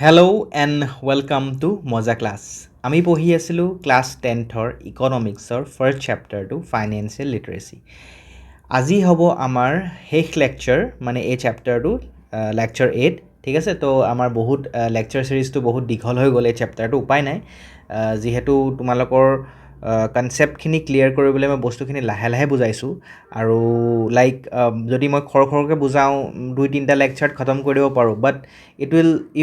Hello' and welcome to মজা class. আমি পঢ়ি আছিলোঁ ক্লাছ 10ৰ ইকনমিক্সৰ ফাৰ্ষ্ট চেপ্টাৰটো ফাইনেন্সিয়েল লিটাৰেচি। আজি হ'ব আমাৰ শেষ লেকচাৰ, মানে এই চেপ্টাৰটো লেকচাৰ 8। ঠিক আছে, তো আমাৰ বহুত লেকচাৰ চিৰিজটো বহুত দীঘল হৈ গ'ল এই চেপ্টাৰটো, উপায় নাই। যিহেতু তোমালোকৰ কনচেপ্টখিনি ক্লিয়াৰ কৰিবলৈ মই বস্তুখিনি লাহে লাহে বুজাইছোঁ, আৰু যদি মই খৰকৈ বুজাওঁ 2-3টা লেকচাৰত খতম কৰি দিব পাৰোঁ, but you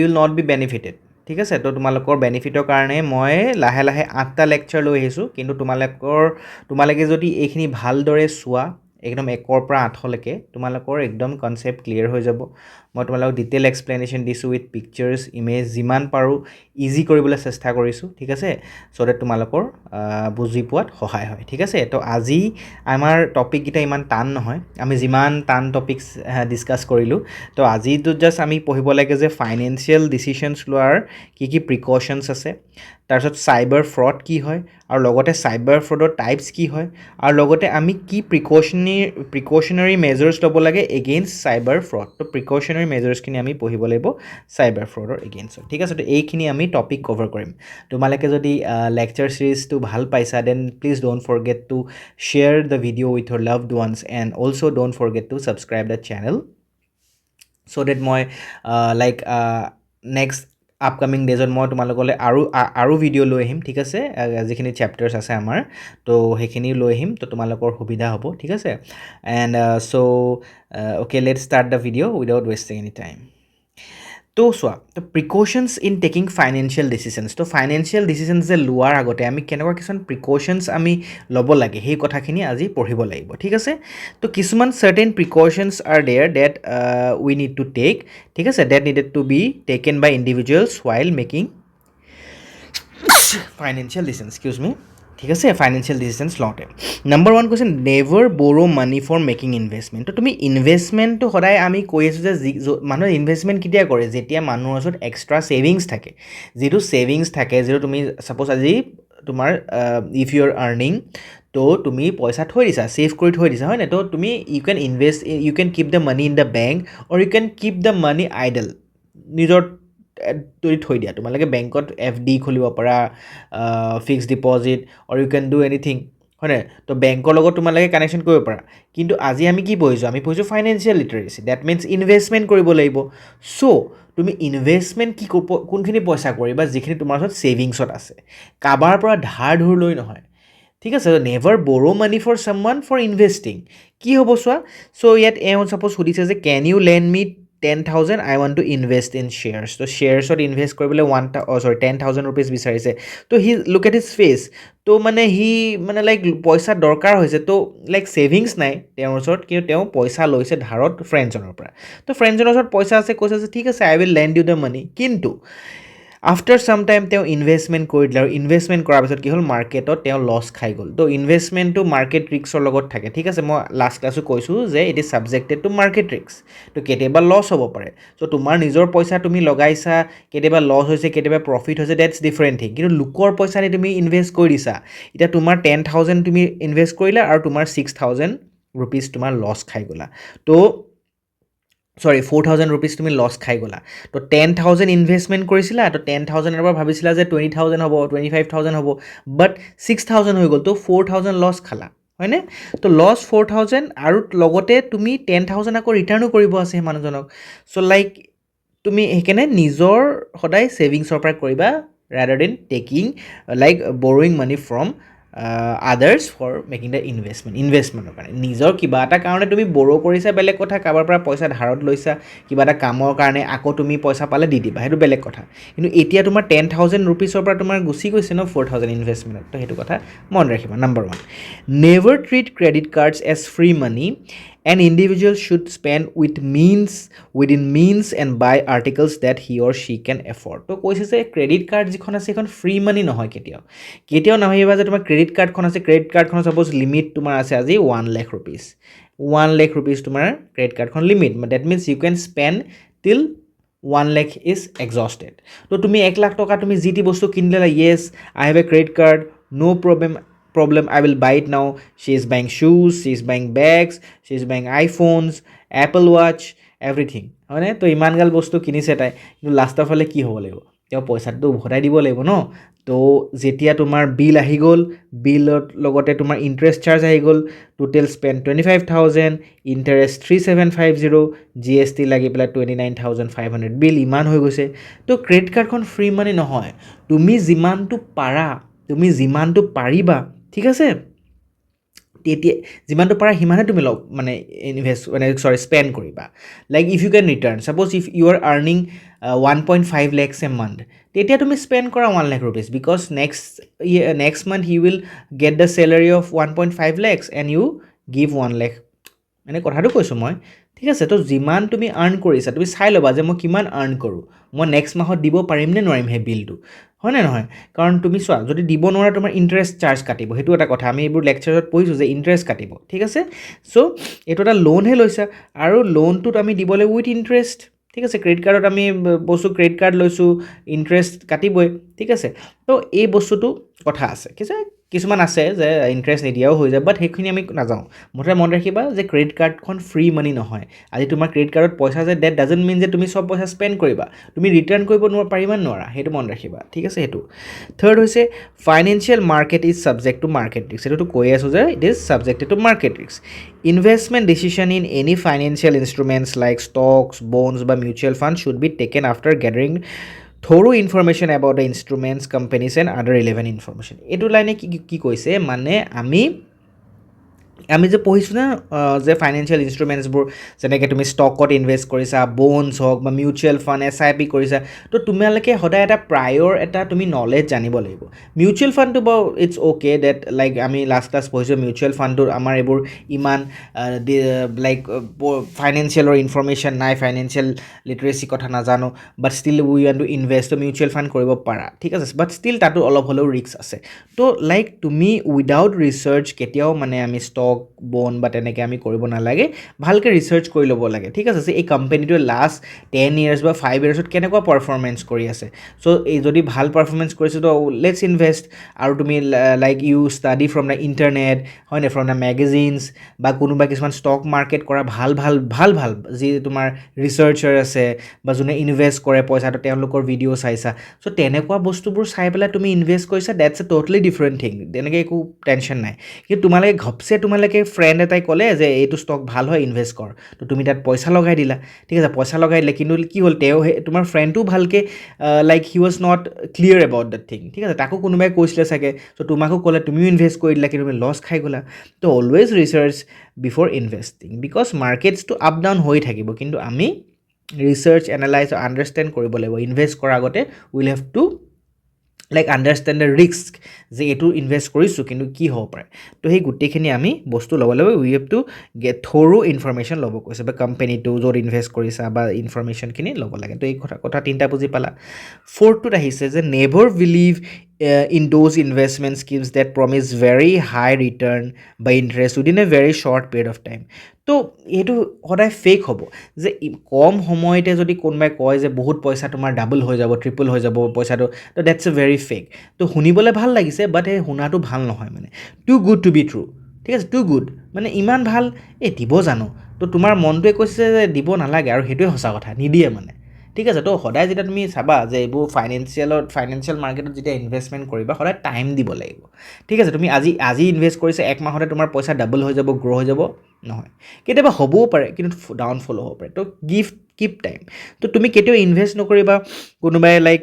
will not be benefited. ঠিক আছে, তো তোমালোকৰ বেনিফিটৰ কাৰণে মই লাহে লাহে 8টা লেকচাৰ লৈ আহিছোঁ। কিন্তু তোমালোকে যদি এইখিনি ভালদৰে চোৱা, একদম 1ৰ পৰা 8লৈকে তোমালোকৰ একদম কনচেপ্ট ক্লিয়াৰ হৈ যাব। মই তোমালোকক ডিটেইল এক্সপ্লেনেশ্যন দিছোঁ উইথ পিকচাৰ্ছ, ইমেজ, যিমান পাৰোঁ ইজি কৰিবলৈ চেষ্টা কৰিছোঁ। ঠিক আছে, চ' ডেট তোমালোকৰ বুজি পোৱাত সহায় হয়। ঠিক আছে, তো আজি আমাৰ টপিককেইটা ইমান টান নহয়, আমি যিমান টান টপিকছ ডিছকাছ কৰিলোঁ। তো আজিতো জাষ্ট আমি পঢ়িব লাগে যে ফাইনেন্সিয়েল ডিচিশ্যনছ লোৱাৰ কি কি প্ৰিকশ্যনছ আছে, তাৰপিছত চাইবাৰ ফ্ৰড কি হয়, আৰু লগতে চাইবাৰ ফ্ৰডৰ টাইপছ কি হয়, আৰু লগতে আমি কি প্ৰিকশ্যনাৰী মেজাৰ্ছ ল'ব লাগে এগেইনষ্ট চাইবাৰ ফ্ৰড। তো প্ৰিকশ্যনাৰী মেজাৰ্ছখিনি আমি পঢ়িব লাগিব চাইবাৰ ফ্ৰডৰ এগেইনষ্টত। ঠিক আছে, তো এইখিনি আমি টপিক কভাৰ কৰিম। তোমালোকে যদি লেকচাৰ চিৰিজটো ভাল পাইছা, then please don't forget to share the video' with your loved ones and also' don't forget to subscribe the channel, so' that মই নেক্সট আপকামিং ডেজত মই তোমালোকলৈ আৰু ভিডিঅ' লৈ আহিম। ঠিক আছে, যিখিনি চেপ্টাৰ্ছ আছে আমাৰ, তো সেইখিনি লৈ আহিম, তো তোমালোকৰ সুবিধা হ'ব। ঠিক আছে, and okay, let's start the video' without wasting any time. তো চোৱা, তো প্ৰিকশ্যনছ ইন টেকিং ফাইনেন্সিয়েল ডিচিশ্যনছ। তো ফাইনেন্সিয়েল ডিচিশ্যনছ যে লোৱাৰ আগতে আমি কেনেকুৱা কিছুমান প্ৰিকশ্যনছ আমি ল'ব লাগে, সেই কথাখিনি আজি পঢ়িব লাগিব। ঠিক আছে, তো কিছুমান certain precautions are there that we need to take. ঠিক আছে, that needed to be taken by individuals while making financial decision, excuse me. ঠিক আছে, ফাইনেন্সিয়েল ডিচিশ্যনছ লওঁতে নম্বৰ 1 কৈছে never borrow money for making investment. তো তুমি ইনভেষ্টমেণ্টটো সদায় আমি কৈ আছোঁ যে মানুহে ইনভেষ্টমেণ্ট কেতিয়া কৰে, যেতিয়া মানুহৰ ওচৰত এক্সট্ৰা ছেভিংছ থাকে। যিটো ছেভিংছ থাকে, যিটো তুমি ছাপ'জ আজি তোমাৰ ইফ ইউ আৰ আৰ্নিং, তো তুমি পইচা থৈ দিছা, ছেভ কৰি থৈ দিছা, হয় নাই? তো তুমি you can keep the money in the bank, or you can keep the money idle. নিজৰ যদি থৈ দিয়া, তোমালোকে বেংকত FD খুলিব পাৰা, fixed deposit, or you can do anything, হয়নে? তো বেংকৰ লগত তোমালোকে কানেকশ্যন কৰিব পাৰা। কিন্তু আজি আমি কি পঢ়িছোঁ? আমি পঢ়িছোঁ ফাইনেন্সিয়েল লিটাৰেচি, ডেট মিনছ ইনভেষ্টমেণ্ট কৰিব লাগিব। চ' তুমি ইনভেষ্টমেণ্ট কোনখিনি পইচা কৰিবা, যিখিনি তোমাৰ ওচৰত ছেভিংছত আছে, কাৰোবাৰ পৰা ধাৰ ধুৰ লৈ নহয়। ঠিক আছে, never borrow money for someone for investing. কি হ'ব চোৱা, চ' ইয়াত ছাপ'জ সুধিছে যে can you lend me 10,000, I want to invest in shares. তো শ্বেয়াৰ্ছত ইনভেষ্ট কৰিবলৈ 10,000 ৰুপিজ বিচাৰিছে। তো লুক এট হিজ ফেচ, তো সি পইচা দৰকাৰ হৈছে, তো ছেভিংছ নাই তেওঁৰ ওচৰত, কিন্তু তেওঁ পইচা লৈছে ধাৰত ফ্ৰেণ্ডজনৰ পৰা। তো ফ্ৰেণ্ডজনৰ ওচৰত পইচা আছে, কৈছে যে ঠিক আছে, I will lend you the money. কিন্তু আফটাৰ ছাম টাইম তেওঁ ইনভেষ্টমেণ্ট কৰি দিলে, আৰু ইনভেষ্টমেণ্ট কৰাৰ পিছত কি হ'ল, মাৰ্কেটত তেওঁ লছ খাই গ'ল। তো ইনভেষ্টমেণ্টটো মাৰ্কেট ৰিস্কৰ লগত থাকে। ঠিক আছে, মই লাষ্ট ক্লাছো কৈছোঁ যে it is subjected to market risk. তো কেতিয়াবা লছ হ'ব পাৰে। চ' তোমাৰ নিজৰ পইচা তুমি লগাইছা, কেতিয়াবা লছ হৈছে, কেতিয়াবা প্ৰফিট হৈছে, ডেটছ ডিফাৰেণ্ট থিং। কিন্তু লোকৰ পইচা নি তুমি ইনভেষ্ট কৰি দিছা, এতিয়া তোমাৰ 10,000 তুমি ইনভেষ্ট কৰিলা, আৰু তোমাৰ 6,000 ৰুপিজ তোমাৰ লছ খাই গ'লা। তো 4,000 ৰুপিজ তুমি লছ খাই গ'লা। তো 10,000 ইনভেষ্টমেণ্ট কৰিছিলা, তো 10,000ৰ পৰা ভাবিছিলা যে 20,000 হ'ব, 25,000 হ'ব, বাট 6,000 হৈ গ'ল, তো 4,000 লছ খালা, হয়নে? তো লছ 4,000, আৰু লগতে তুমি 10,000 আকৌ ৰিটাৰ্ণো কৰিব আছে সেই মানুহজনক। চ' তুমি সেইকাৰণে নিজৰ সদায় ছেভিংছৰ পৰা কৰিবা, rather than taking borrowing money from others for making the ইনভেষ্টমেণ্টৰ কাৰণে। নিজৰ কিবা এটা কাৰণে তুমি বৰো কৰিছা, বেলেগ কথা। কাৰোবাৰ পৰা পইচা ধাৰত লৈছা কিবা এটা কামৰ কাৰণে, আকৌ তুমি পইচা পালে দি দিবা, সেইটো বেলেগ কথা। কিন্তু এতিয়া তোমাৰ 10,000 ৰুপিজৰ পৰা তোমাৰ গুচি গৈছে ন 4,000 ইনভেষ্টমেণ্টত। তো সেইটো কথা মনত ৰাখিবা। Number 1, never treat credit cards as free money. An individual should spend within means and buy articles that he or she can afford. তো কৈছে যে ক্ৰেডিট কাৰ্ড যিখন আছে সেইখন ফ্ৰী মানি নহয়। কেতিয়াও নাভাবিবা যে তোমাৰ ক্ৰেডিট কাৰ্ডখন আছে, ক্ৰেডিট কাৰ্ডখন ছাপ'জ লিমিট তোমাৰ আছে আজি 1 লাখ ৰুপিজ। 1 লাখ ৰুপিজ তোমাৰ ক্ৰেডিট কাৰ্ডখন limit, that means you can spend till 1 lakh is এক্সজষ্টেড। তো তুমি 1 লাখ টকা তুমি যি টি বস্তু কিনিলা, yes I have a credit card, no problem, I will buy it now. She is buying shoes, she is buying bags, she is buying iPhones, Apple Watch, everything. হয়নে? তো ইমানগাল বস্তু কিনিছে তাই, কিন্তু লাষ্টৰ ফালে কি হ'ব লাগিব? তেওঁ পইচাটো উভতাই দিব লাগিব ন? তো যেতিয়া তোমাৰ বিল আহি গ'ল, বিলত লগতে তোমাৰ ইণ্টাৰেষ্ট চাৰ্জ আহি গ'ল, টোটেল স্পেণ্ড 25,000, ইণ্টাৰেষ্ট 3750, GST লাগি পেলাই 29,500, বিল ইমান হৈ গৈছে। তো ক্ৰেডিট কাৰ্ডখন ফ্ৰী মানি নহয়, তুমি যিমানটো পাৰা, তুমি যিমানটো পাৰিবা, ঠিক আছে, তেতিয়া যিমানটো পাৰা সিমানে তুমি মানে ইনভেষ্ট মানে স্পেণ্ড কৰিবা। Like if you can return, suppose if you are earning 1.5 lakhs a month, তেতিয়া তুমি স্পেণ্ড কৰা 1 lakh rupees, because next month you will get the salary of 1.5 lakhs and you give 1 lakh। মানে কথাটো কৈছোঁ মই, ঠিক আছে। তো যিমান তুমি আৰ্ণ কৰিছা, তুমি চাই ল'বা যে মই কিমান আৰ্ণ কৰোঁ, মই নেক্সট মাহত দিব পাৰিম নে নোৱাৰিম সেই বিলটো, হয়নে নহয়? কাৰণ তুমি চোৱা, যদি দিব নোৱাৰা তোমাৰ ইণ্টাৰেষ্ট চাৰ্জ কাটিব, সেইটো এটা কথা। আমি এইবোৰ লেকচাৰত পঢ়িছোঁ যে ইণ্টাৰেষ্ট কাটিব, ঠিক আছে। ছ' এইটো এটা লোনহে লৈছা, আৰু লোনটোত আমি দিবলৈ উইথ ইণ্টাৰেষ্ট, ঠিক আছে। ক্ৰেডিট কাৰ্ডত আমি বস্তু ক্ৰেডিট কাৰ্ড লৈছোঁ, ইণ্টাৰেষ্ট কাটিবই, ঠিক আছে। তো এই বস্তুটো কথা আছে, কিছুমান আছে যে ইণ্টাৰেষ্ট নিদিয়াও হৈ যায়, বাট সেইখিনি আমি নাযাওঁ। মুঠতে মনত ৰাখিবা যে ক্ৰেডিট কাৰ্ডখন ফ্ৰী মানি নহয়। আজি তোমাৰ ক্ৰেডিট কাৰ্ডত পইচা যে ডেট ডাজেণ্ট মিন যে তুমি চব পইচা স্পেণ্ড কৰিবা, তুমি ৰিটাৰ্ণ কৰিব পাৰিবা নোৱাৰা, সেইটো মনত ৰাখিবা, ঠিক আছে। সেইটো থাৰ্ড হৈছে financial market is subject to market risk. এইটোতো কৈ আছোঁ যে it is subjected to market risk. Investment decision in any financial instruments like stocks, bonds বা mutual fund should be taken after gathering thorough information about the instruments, companies and other relevant information। এইটো লাইনে কি কৈছে, মানে আমি যে পঢ়িছোঁ না যে ফাইনেন্সিয়েল ইনষ্ট্ৰুমেণ্টছবোৰ, যেনেকৈ তুমি ষ্টকত ইনভেষ্ট কৰিছা, বণ্ডছ হওক বা মিউচুৱেল ফাণ্ড, SIP কৰিছা, তো তোমালোকে সদায় এটা প্ৰায়ৰ এটা তুমি নলেজ জানিব লাগিব। মিউচুৱেল ফাণ্ডটো বাৰু ইটছ অ'কে ডেট, লাইক আমি লাষ্ট ক্লাছ পঢ়িছোঁ মিউচুৱেল ফাণ্ডটোত আমাৰ এইবোৰ ইমান লাইক ফাইনেন্সিয়েলৰ ইনফৰ্মেশ্যন নাই, ফাইনেন্সিয়েল লিটাৰেচি কথা নাজানো, but still we want to invest, mutual fund কৰিব পাৰা, ঠিক আছে। বাট ষ্টিল তাতো অলপ হ'লেও ৰিস্ক আছে। তো লাইক তুমি উইদাউট ৰিচাৰ্চ কেতিয়াও মানে আমি ষ্টক, বণ্ড বা তেনেকৈ আমি কৰিব নালাগে, ভালকৈ ৰিচাৰ্চ কৰি ল'ব লাগে, ঠিক আছে, যে এই কোম্পানীটোৱে লাষ্ট 10 years বা 5 yearsত কেনেকুৱা পাৰফৰ্মেঞ্চ কৰি আছে। চ' এই যদি ভাল পাৰফৰ্মেঞ্চ কৰিছে তো লেটছ ইনভেষ্ট। আৰু তুমি like you study from the internet, হয় নাই, ফ্ৰম দ্য মেগাজিনছ, বা কোনোবা কিছুমান ষ্টক মাৰ্কেট কৰা ভাল যি তোমাৰ ৰিচাৰ্চাৰ আছে বা যোনে ইনভেষ্ট কৰে পইচাটো, তেওঁলোকৰ ভিডিঅ' চাইছা। চ' তেনেকুৱা বস্তুবোৰ চাই পেলাই তুমি ইনভেষ্ট কৰিছা, that's A totally different thing, তেনেকৈ একো টেনশ্যন নাই। কিন্তু তোমালোকে ফ্ৰেণ্ড এটাই ক'লে যে এইটো ষ্টক ভাল হয়, ইনভেষ্ট কৰ, তো তুমি তাত পইচা লগাই দিলা, ঠিক আছে, পইচা লগাই দিলে, কিন্তু কি হ'ল, তোমাৰ ফ্ৰেণ্ডটো ভালকৈ like he was not clear about the thing, ঠিক আছে, তাকো কোনোবাই কৈছিলে চাগে, চ' তোমাকো ক'লে, তুমিও ইনভেষ্ট কৰি দিলা, কিন্তু তুমি লছ খাই গ'লা। তো always research before investing, because মাৰ্কেটছটো আপ ডাউন হৈ থাকিব, কিন্তু আমি ৰিচাৰ্চ, এনালাইজ, আণ্ডাৰষ্টেণ্ড কৰিব লাগিব। ইনভেষ্ট কৰাৰ আগতে will have to like understand the risk, যে এইটো ইনভেষ্ট কৰিছোঁ কিন্তু কি হ'ব পাৰে। তো সেই গোটেইখিনি আমি বস্তু ল'ব লাগিব। উই হেভ টু গেট থ'ৰো ইনফৰ্মেশ্যন ল'ব কৈছে, বা কোম্পানীটো য'ত ইনভেষ্ট কৰিছা বা ইনফৰ্মেশ্যনখিনি ল'ব লাগে। তো এই কথা তিনিটা বুজি পালা। ফ'ৰ্থটোত আহিছে যে never believe in those investment schemes that promise very high return বা interest within a very short period of time. তো এইটো সদায় ফেক হ'ব, যে কম সময়তে যদি কোনোবাই কয় যে বহুত পইচা তোমাৰ ডাবল হৈ যাব, ট্ৰিপল হৈ যাব পইচাটো, তো ডেটছ এ ভেৰি ফেক। তো শুনিবলৈ ভাল লাগিছে, বাট সেই শুনাটো ভাল নহয়, মানে too good to be true, ঠিক আছে, টু গুড মানে ইমান ভাল, দিব জানো, তো তোমাৰ মনটোৱে কৈছে যে দিব নালাগে, আৰু সেইটোৱে সঁচা কথা, নিদিয়ে মানে, ঠিক আছে। তো সদায় যেতিয়া তুমি চাবা যে এইবোৰ ফাইনেন্সিয়েল মাৰ্কেটত যেতিয়া ইনভেষ্টমেণ্ট কৰিবা, সদায় টাইম দিব লাগিব, ঠিক আছে। তুমি আজি ইনভেষ্ট কৰিছা, এক মাহতে তোমাৰ পইচা ডাবল হৈ যাব, গ্ৰ' হৈ যাব, নহয়। কেতিয়াবা হ'বও পাৰে, কিন্তু ডাউনফল হ'ব পাৰে। তো কিপ টাইম। তো তুমি কেতিয়াও ইনভেষ্ট নকৰিবা, কোনোবাই লাইক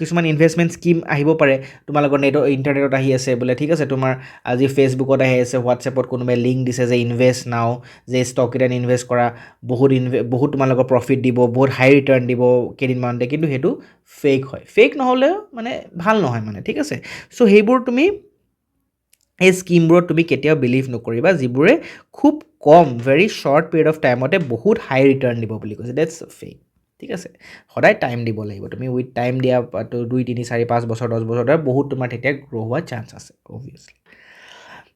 কিছুমান ইনভেষ্টমেণ্ট স্কিম আহিব পাৰে, তোমালোকৰ ইণ্টাৰনেটত আহি আছে বোলে, ঠিক আছে, তোমাৰ আজি ফেচবুকত আহি আছে, হোৱাটছএপত কোনোবাই লিংক দিছে যে ইনভেষ্ট নাও, যে ষ্টক কেইটাত ইনভেষ্ট কৰা, বহুত তোমালোকৰ প্ৰফিট দিব, বহুত হাই ৰিটাৰ্ণ দিব কেইদিনমানতে, কিন্তু সেইটো ফেক হয়। ফেক নহ'লেও মানে ভাল নহয় মানে, ঠিক আছে। চ' সেইবোৰ তুমি এই স্কিমবোৰত তুমি কেতিয়াও বিলিভ নকৰিবা, যিবোৰে খুব কম ভেৰি শ্বৰ্ট পিৰিয়ড অফ টাইমতে বহুত হাই ৰিটাৰ্ণ দিব বুলি কৈছে, ডেটছ ফেক, ঠিক আছে। সদায় টাইম দিব লাগিব, তুমি উইথ টাইম দিয়া, 2, 3, 4, 5 বছৰ, 10 বছৰ ধৰা, বহুত তোমাৰ তেতিয়া গ্ৰ' হোৱাৰ চান্স আছে অবভিয়াছলি।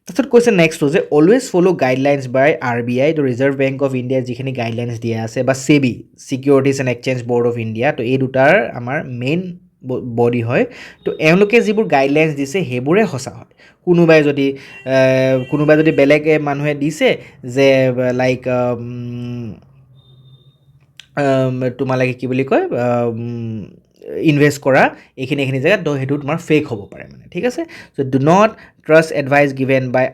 তাৰপিছত কৈছে নেক্সটটো যে অলৱেজ ফ'ল' গাইডলাইনছ বাই RBI, তো ৰিজাৰ্ভ বেংক অফ ইণ্ডিয়াই যিখিনি গাইডলাইনছ দিয়া আছে, বা SEBI, securities and exchange board of India, তো এই দুটাৰ আমাৰ মেইন বডি হয়। তো এওঁলোকে যিবোৰ গাইডলাইনছ দিছে সেইবোৰে সঁচা হয়। কোনোবাই যদি বেলেগ মানুহে দিছে যে লাইক তোমালোকে কি বুলি কয় ইনভেষ্ট কৰা এইখিনি জেগাত তো সেইটো তোমাৰ ফেক হ'ব পাৰে মানে ঠিক আছে so' do not trust advice given by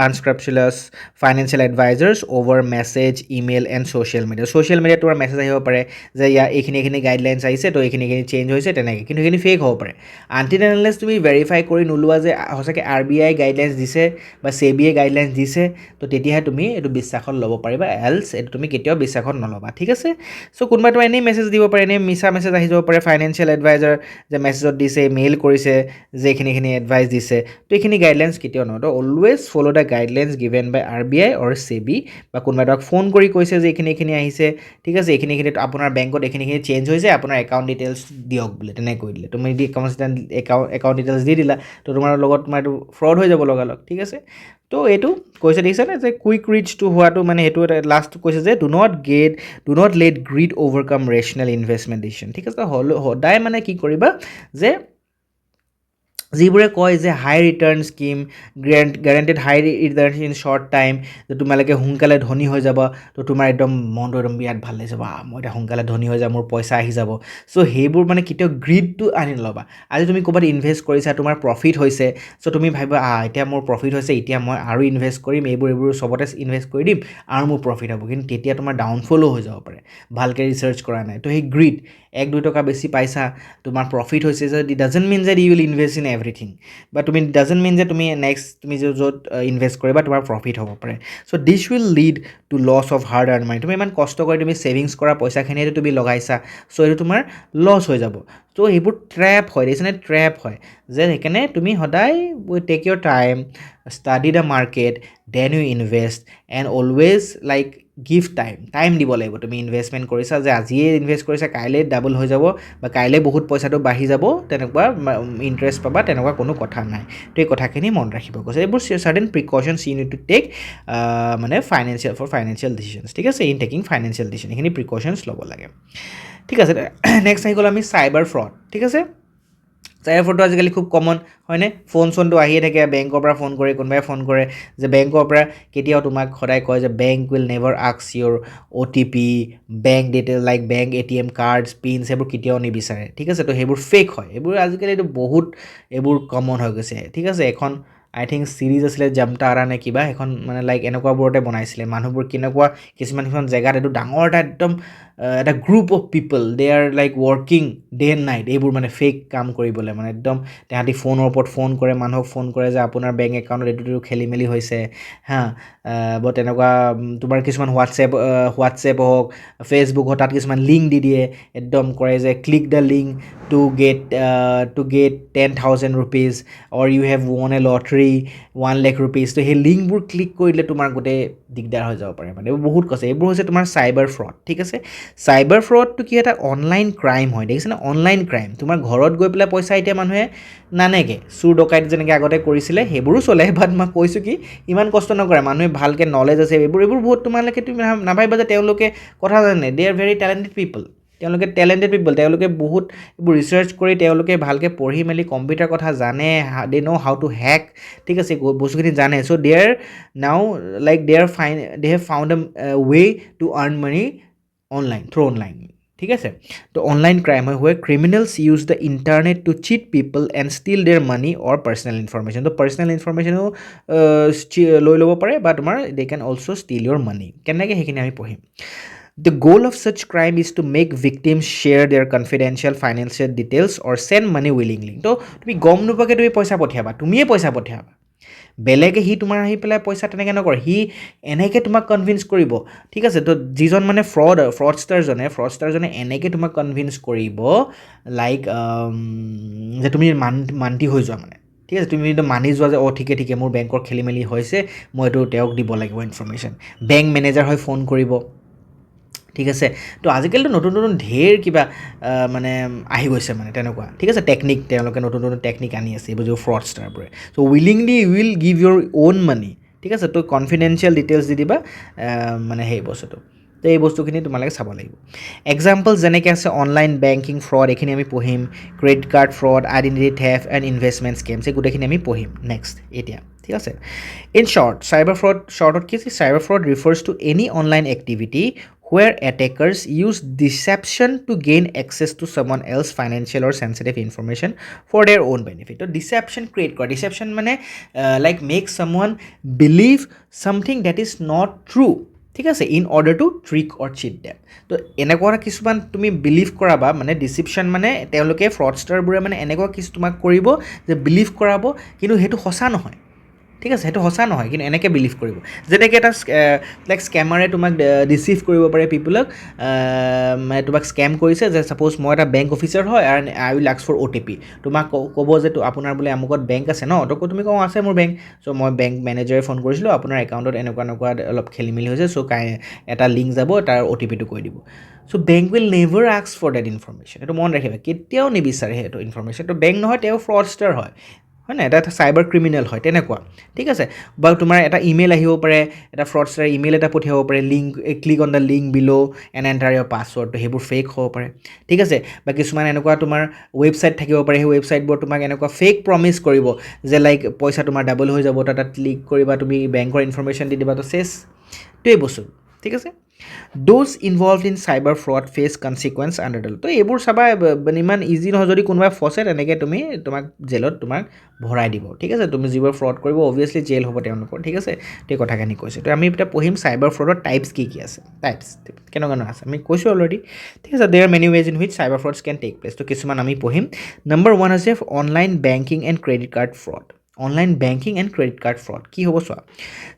unscrupulous financial advisers over message email and social মিডিয়াত তোমাৰ মেছেজ আহিব পাৰে যে এইখিনি গাইডলাইনছ আহিছে তো এইখিনি চেঞ্জ হৈছে তেনেকৈ কিন্তু সেইখিনি ফেক হ'ব পাৰে আনটিল এণ্ড আনলেছ তুমি ভেৰিফাই কৰি নোলোৱা যে সঁচাকৈ RBI গাইডলাইনছ দিছে বা SEBI গাইডলাইনছ দিছে তো তেতিয়াহে তুমি এইটো বিশ্বাসত ল'ব পাৰিবা এলছ এইটো তুমি কেতিয়াও বিশ্বাসত নল'বা ঠিক আছে চ' কোনোবাই তোমাৰ এনেই মেছেজ দিব পাৰে এনেই মিছা মেছেজ আহি যাব পাৰে ফাইনেন্সিয়েল এডভাইজাৰ যে মেছেজত দিছে মেইল কৰিছে যে এইখিনি এডভাইচ দিছে তো এইখিনি গাইডলাইনছ কেতিয়াও নহয় তো always follow' the guidelines given by RBI or SEBI বা কোনোবাই তোমাক ফোন কৰি কৈছে যে এইখিনি আহিছে ঠিক আছে এইখিনি আপোনাৰ বেংকত এইখিনি চেঞ্জ হৈছে আপোনাৰ একাউণ্ট ডিটেইলছ দিয়ক বোলে তেনেকৈ কৈ দিলে তুমি যদি একাউণ্ট ডিটেইলছ দি দিলা তো তোমাৰ লগত তোমাৰ এইটো ফ্ৰড হৈ যাব লগালগ ঠিক আছে তো এইটো কৈছে দেখিছেনে যে কুইক ৰিচটো হোৱাটো মানে সেইটো এটা লাষ্ট কৈছে যে do not late grid অভাৰকাম rational investment decision ঠিক আছে সদায় মানে কি কৰিবা যে যিবোৰে কয় যে high return scheme guaranteed high return in short time যে তোমালোকে সোনকালে ধনী হৈ যাবা তো তোমাৰ একদম মনটো একদম বিৰাট ভাল লাগিছে বা মই এতিয়া সোনকালে ধনী হৈ যাম মোৰ পইচা আহি যাব চ' সেইবোৰ মানে কেতিয়াও গ্ৰীডটো আনি নল'বা আজি তুমি ক'ৰবাত ইনভেষ্ট কৰিছা তোমাৰ প্ৰফিট হৈছে চ' তুমি ভাবিবা এতিয়া মোৰ প্ৰফিট হৈছে এতিয়া মই আৰু ইনভেষ্ট কৰিম এইবোৰ চবতে ইনভেষ্ট কৰি দিম আৰু মোৰ প্ৰফিট হ'ব কিন্তু তেতিয়া তোমাৰ ডাউনফলো হৈ যাব পাৰে ভালকৈ ৰিচাৰ্চ কৰা নাই তো সেই গ্ৰীড 1-2 টকা বেছি পাইছা তোমাৰ প্ৰফিট হৈছে যে ইট ডাজেণ্ট মিন যে you will invest in everything বা তুমি ডাজেণ্ট মিন যে তুমি নেক্সট তুমি য'ত ইনভেষ্ট কৰিবা তোমাৰ প্ৰফিট হ'ব পাৰে so' this will lead to loss of hard earn money তুমি ইমান কষ্ট কৰি তুমি ছেভিংছ কৰা পইচাখিনিয়ে তুমি লগাইছা চ' এইটো তোমাৰ লছ হৈ যাব ত' সেইবোৰ ট্ৰেপ হয় দেখিছেনে ট্ৰেপ হয় যে সেইকাৰণে তুমি সদায় take your time study the market then you invest and always like give time দিব লাগিব তুমি ইনভেষ্টমেণ্ট কৰিছা যে আজিয়ে ইনভেষ্ট কৰিছা কাইলৈ ডাবল হৈ যাব বা কাইলৈ বহুত পইচাটো বাঢ়ি যাব তেনেকুৱা ইণ্টাৰেষ্ট পাবা তেনেকুৱা কোনো কথা নাই তো এই কথাখিনি মনত ৰাখিব কৈছে এইবোৰ certain precautions you need to take মানে ফাইনেন্সিয়েল ডিচিশ্যনছ ঠিক আছে ইন টেকিং ফাইনেন্সিয়েল ডিচিশ্যন এইখিনি প্ৰিকশ্যনছ ল'ব লাগে ঠিক আছে নেক্সট আহি গ'ল আমি চাইবাৰ ফ্ৰড ঠিক আছে চাইবাৰ ফ্ৰডটো আজিকালি খুব কমন হয়নে ফোনটো আহিয়ে থাকে বেংকৰ পৰা ফোন কৰে কোনোবাই ফোন কৰে যে বেংকৰ পৰা কেতিয়াও তোমাক সদায় কয় যে bank will never ask your OTP bank detail like bank ATM cards pinches এইবোৰ কেতিয়াও নিবিচাৰে ঠিক আছে তো সেইবোৰ ফেক হয় এইবোৰ আজিকালি এইটো বহুত এইবোৰ কমন হৈ গৈছে ঠিক আছে এখন আই থিংক চিৰিজ আছিলে জামতাৰা নে কিবা এখন মানে লাইক এনেকুৱাবোৰতে বনাইছিলে মানুহবোৰ কেনেকুৱা কিছুমান জেগাত এইটো ডাঙৰ এটা group of people they are like working day and night এইবোৰ মানে ফেক কাম কৰিবলৈ মানে একদম তাহাঁতি ফোনৰ ওপৰত ফোন কৰে মানুহক ফোন কৰে যে আপোনাৰ বেংক একাউণ্টত এইটো খেলি মেলি হৈছে হা বৰ তেনেকুৱা তোমাৰ কিছুমান হোৱাটছএপ হওক ফেচবুক হওক তাত কিছুমান লিংক দি দিয়ে একদম কৰে যে click the link to get 10,000 rupees or you have won a lottery 1 lakh rupees তো সেই লিংকবোৰ ক্লিক কৰিলে তোমাৰ গোটেই দিগদাৰ হৈ যাব পাৰে মানে এইবোৰ বহুত কৈছে এইবোৰ হৈছে তোমাৰ চাইবাৰ ফ্ৰড ঠিক আছে চাইবাৰ ফ্ৰডটো কি এটা অনলাইন ক্ৰাইম হয় দেখিছেনে অনলাইন ক্ৰাইম তোমাৰ ঘৰত গৈ পেলাই পইচা এতিয়া মানুহে নানেকে চুৰ ডকাইত যেনেকৈ আগতে কৰিছিলে সেইবোৰো চলে বাট মই কৈছোঁ কি ইমান কষ্ট নকৰে মানুহে ভালকৈ নলেজ আছে এইবোৰ বহুত তোমালোকে তুমি নাভাবিবা যে তেওঁলোকে কথা জানে দে আৰ ভেৰি টেলেণ্টেড পিপল তেওঁলোকে বহুত এইবোৰ ৰিচাৰ্চ কৰি তেওঁলোকে ভালকৈ পঢ়ি মেলি কম্পিউটাৰ কথা জানে দে ন' হাউ টু হেক ঠিক আছে বস্তুখিনি জানে so' they are now like they have found a way to earn money through online ঠিক আছে তো অনলাইন ক্ৰাইম হয় where criminals use the internet to cheat people and steal their money or personal information তো personal ইনফৰমেশ্যনো লৈ ল'ব পাৰে বা তোমাৰ দে কেন অলছ' ষ্টিল ইয়ৰ মানি কেনেকৈ সেইখিনি আমি পঢ়িম The goal of such crime is to make victims share their confidential financial details or send money willingly. তো তুমি গম নোপোৱাকৈ তুমি পইচা পঠিয়াবা তুমিয়ে পইচা পঠিয়াবা বেলেগে সি তোমাৰ আহি পেলাই পইচা তেনেকৈ নকৰে সি এনেকৈ তোমাক কনভিন্স কৰিব ঠিক আছে তো যিজন মানে ফ্ৰডষ্টাৰজনে এনেকৈ তোমাক কনভিন্স কৰিব লাইক যে তুমি মান্তি হৈ যোৱা মানে ঠিক আছে তুমি কিন্তু মানি যোৱা যে ঠিকে মোৰ বেংকৰ খেলি মেলি হৈছে মই এইটো তেওঁক দিব লাগিব ইনফৰমেশ্যন বেংক মেনেজাৰ হৈ ফোন কৰিব ঠিক আছে তো আজিকালিতো নতুন ঢেৰ কিবা মানে আহি গৈছে মানে তেনেকুৱা ঠিক আছে টেকনিক তেওঁলোকে নতুন টেকনিক আনি আছে এইবোৰ যিবোৰ ফ্ৰডষ্টাৰবোৰে so' willingly will give your own money ঠিক আছে তো কনফিডেঞ্চিয়েল ডিটেইলছ দি দিবা মানে সেই বস্তুটো তো এই বস্তুখিনি তোমালোকে চাব লাগিব এক্সাম্পল যেনেকৈ আছে অনলাইন বেংকিং ফ্ৰড এইখিনি আমি পঢ়িম credit card fraud identity theft and investment scams এই গোটেইখিনি আমি পঢ়িম নেক্সট এতিয়া ঠিক আছে ইন শ্বৰ্ট চাইবাৰ ফ্ৰডত কি আছে cyber fraud refers to any online activity where attackers use deception to gain access to someone else financial or sensitive information for their own benefit. So deception create কৰে deception মানে like make someone believe something that is not true ঠিক আছে in order to trick or cheat them. তো এনেকুৱা কিছুমান তুমি believe কৰাবা মানে deception মানে তেওঁলোকে ফ্ৰডষ্টাৰবোৰে মানে এনেকুৱা কিছু তোমাক কৰিব যে বিলিভ কৰাব কিন্তু সেইটো সঁচা নহয় ঠিক আছে সেইটো সঁচা নহয় কিন্তু এনেকৈ বিলিভ কৰিব যেনেকৈ এটা লাইক স্কেমাৰে তোমাক ৰিচিভ কৰিব পাৰে পিপুলক মানে তোমাক স্কেম কৰিছে যে ছাপ'জ মই এটা বেংক অফিচাৰ হয় আৰু আই উইল আস্ক ফৰ OTP তোমাক ক'ব যে আপোনাৰ বোলে আমুকত বেংক আছে ন তো তুমি কওঁ আছে মোৰ বেংক চ' মই বেংক মেনেজাৰে ফোন কৰিছিলোঁ আপোনাৰ একাউণ্টত এনেকুৱা অলপ খেলি মেলি হৈছে চ' এটা লিংক যাব তাৰ OTPটো কৈ দিব so' bank will never ask for that information এইটো মনত ৰাখিবা কেতিয়াও নিবিচাৰে সেইটো ইনফৰমেশ্যন তো বেংক নহয় তেওঁ ফ্ৰডষ্টাৰ হয় হয় না এটা চাইবাৰ ক্ৰিমিনেল হয় তেনেকুৱা ঠিক আছে বা তোমাৰ এটা ইমেইল আহিব পাৰে এটা ফ্ৰডষ্টাৰ ইমেইল এটা পঠিয়াব পাৰে link click on the link below' and enter your password সেইবোৰ ফেক হ'ব পাৰে ঠিক আছে বা কিছুমান এনেকুৱা তোমাৰ ৱেবছাইট থাকিব পাৰে সেই ৱেবছাইটবোৰ তোমাক এনেকুৱা ফেক প্ৰমিছ কৰিব যে লাইক পইচা তোমাৰ ডাবল হৈ যাব তাত ক্লিক কৰিবা তুমি বেংকৰ ইনফৰমেশ্যন দি দিবা তো চেছ টোৱে বস্তু ঠিক আছে those involved in cyber fraud face consequence under the law তো এইবোৰ চাবা ইমান ইজি নহয় যদি কোনোবাই ফচে তেনেকৈ তুমি তোমাক জেলত তোমাক ভৰাই দিব ঠিক আছে তুমি যিবোৰ ফ্ৰড কৰিব অবভিয়াছলি জেল হ'ব তেওঁলোকৰ ঠিক আছে সেই কথাখিনি কৈছোঁ তো আমি এতিয়া পঢ়িম চাইবাৰ ফ্ৰডৰ টাইপছ কি আছে টাইপছ কেনেকুৱা আছে আমি কৈছোঁ অলৰেডি ঠিক আছে there many ways in which cyber frauds can take place তো কিছুমান আমি পঢ়িম নম্বৰ 1 হৈছে online banking and credit card fraud online banking and credit card fraud কি হ'ব চোৱা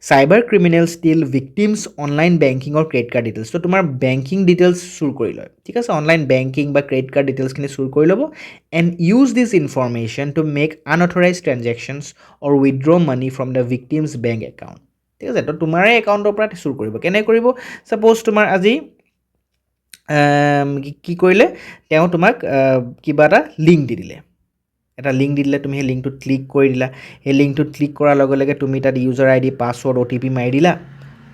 cyber criminal steal victims online banking আৰু ক্ৰেডিট কাৰ্ড ডিটেইলছ তো তোমাৰ বেংকিং ডিটেইলছ চুৰ কৰি লয় ঠিক আছে অনলাইন বেংকিং বা ক্ৰেডিট কাৰ্ড ডিটেইলছখিনি চুৰ কৰি ল'ব and use this information to make unauthorised ট্ৰেঞ্জেকশ্যনছ or withdraw money from the victims bank account ঠিক আছে তো তোমাৰে একাউণ্টৰ পৰা চুৰ কৰিব কেনে কৰিব ছাপ'জ তোমাৰ আজি কি কৰিলে তেওঁ তোমাক কিবা এটা লিংক দি দিলে এটা লিংক দি দিলে তুমি সেই লিংকটোত ক্লিক কৰি দিলা সেই লিংকটোত ক্লিক কৰাৰ লগে লগে তুমি তাত ইউজাৰ ID পাছৱৰ্ড OTP মাৰি দিলা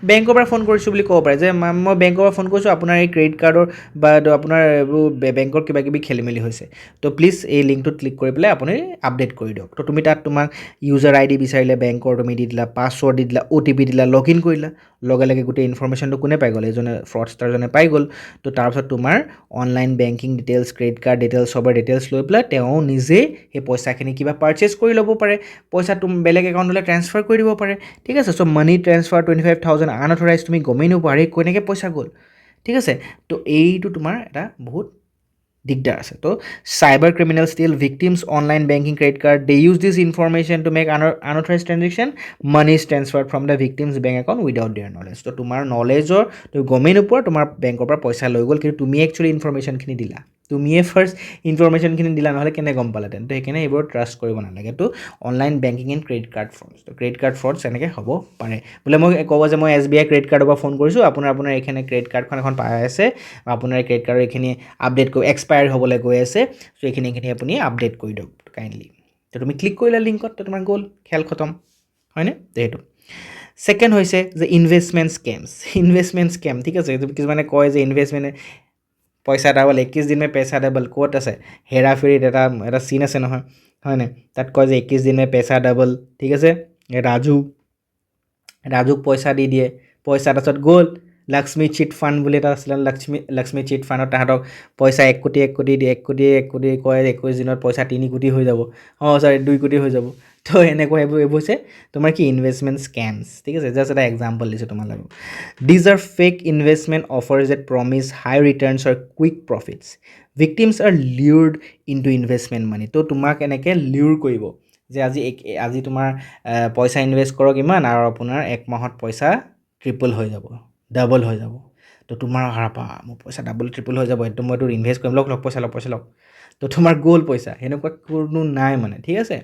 বেংকৰ পৰা ফোন কৰিছোঁ বুলি ক'ব পাৰে যে মই বেংকৰ পৰা ফোন কৰিছোঁ আপোনাৰ এই ক্ৰেডিট কাৰ্ডৰ বা আপোনাৰ এইবোৰ বেংকৰ কিবা কিবি খেলি মেলি হৈছে তো প্লিজ এই লিংকটোত ক্লিক কৰি পেলাই আপুনি আপডেট কৰি দিয়ক তো তুমি তাত তোমাক ইউজাৰ ID বিচাৰিলে বেংকৰ তুমি দি দিলা পাছৱৰ্ড দি দিলা OTP দিলা লগ ইন কৰিলা লগে লগে গোটেই ইনফৰমেশ্যনটো কোনে পাই গ'ল এইজনে ফ্ৰডষ্টাৰজনে পাই গ'ল তো তাৰপিছত তোমাৰ online banking details credit card details চবৰ ডিটেইলছ লৈ পেলাই তেওঁ নিজে সেই পইচাখিনি কিবা পাৰ্চেছ কৰি ল'ব পাৰে পইচা তুমি বেলেগ একাউণ্টলৈ ট্ৰেন্সফাৰ কৰি দিব পাৰে ঠিক আছে চ' মানি ট্ৰেন্সফাৰ 25,000 আনঅথৰাইজ তুমি গমেই নোপোৱা আৰু কেনেকৈ পইচা গ'ল ঠিক আছে তো এইটো তোমাৰ এটা বহুত দিগদাৰ আছে তো cyber criminal steal victims online banking credit card they use this information to make unauthorised transaction money is transferred from the victims bank account without their knowledge তো তোমাৰ নলেজৰ তুমি গমেই নোপোৱা তোমাৰ বেংকৰ পৰা পইচা লৈ গ'ল কিন্তু তুমি একচুৱেলি ইনফৰমেশ্যনখিনি দিলা তুমিয়ে ফাৰ্ষ্ট ইনফৰমেশ্যনখিনি দিলা নহ'লে কেনে গম পালাহেঁতেন তো সেইকাৰণে এইবোৰ ট্ৰাষ্ট কৰিব নালাগে তো online banking and credit card frauds তো ক্ৰেডিট কাৰ্ড ফ্ৰডছ এনেকৈ হ'ব পাৰে বোলে মই ক'ব যে মই SBI ক্ৰেডিট কাৰ্ডৰ পৰা ফোন কৰিছোঁ আপোনাৰ এইখিনি ক্ৰেডিট কাৰ্ডখন এখন পাই আছে বা আপোনাৰ ক্ৰেডিট কাৰ্ডৰ এইখিনি আপডেট কৰি এক্সপায়াৰ হ'বলৈ গৈ আছে চ' এইখিনি আপুনি আপডেট কৰি দিয়ক কাইণ্ডলি তো তুমি ক্লিক কৰিলা লিংকত তো তোমাৰ গ'ল খেল খতম হয়নে তো সেইটো ছেকেণ্ড হৈছে যে ইনভেষ্টমেণ্ট স্কেম ঠিক আছে কিছুমানে কয় যে ইনভেষ্টমেণ্ট পইচা ডাবল 21 দিন মে পেচা ডাবল ক'ত আছে হেৰাফেৰিত এটা চিন আছে নহয় হয়নে তাত কয় যে 21 দিন মে পেচা ডাবল ঠিক আছে ৰাজুক পইচা দি দিয়ে পইচা তাৰপিছত গ'ল লক্ষ্মী চিট ফাণ্ড বুলি এটা আছিলে লক্ষ্মী চিট ফাণ্ডত তাহাঁতক পইচা 1 কোটি দিয়ে 1 কোটি কয় 21 দিনত পইচা 3 কোটি হৈ যাব 2 কোটি হৈ যাব তো এনেকুৱা এইবোৰ হৈছে তোমাৰ কি ইনভেষ্টমেণ্ট স্কেমছ ঠিক আছে জাষ্ট এটা এক্সাম্পল দিছোঁ তোমালোকক these are fake investment offers that promise high returns or quick profits victims are lured into investment money তো তোমাক এনেকৈ লিউৰ কৰিব যে আজি তোমাৰ পইচা ইনভেষ্ট কৰক ইমান আৰু আপোনাৰ 1 মাহত পইচা ট্ৰিপল হৈ যাব ডাবল হৈ যাব তো তোমাৰ হাৰাপা মোৰ পইচা ডাবল ট্ৰিপল হৈ যাব একদম মইতো ইনভেষ্ট কৰিম লওক পইচা লওক তো তোমাৰ গ'ল পইচা সেনেকুৱা কোনো নাই মানে ঠিক আছে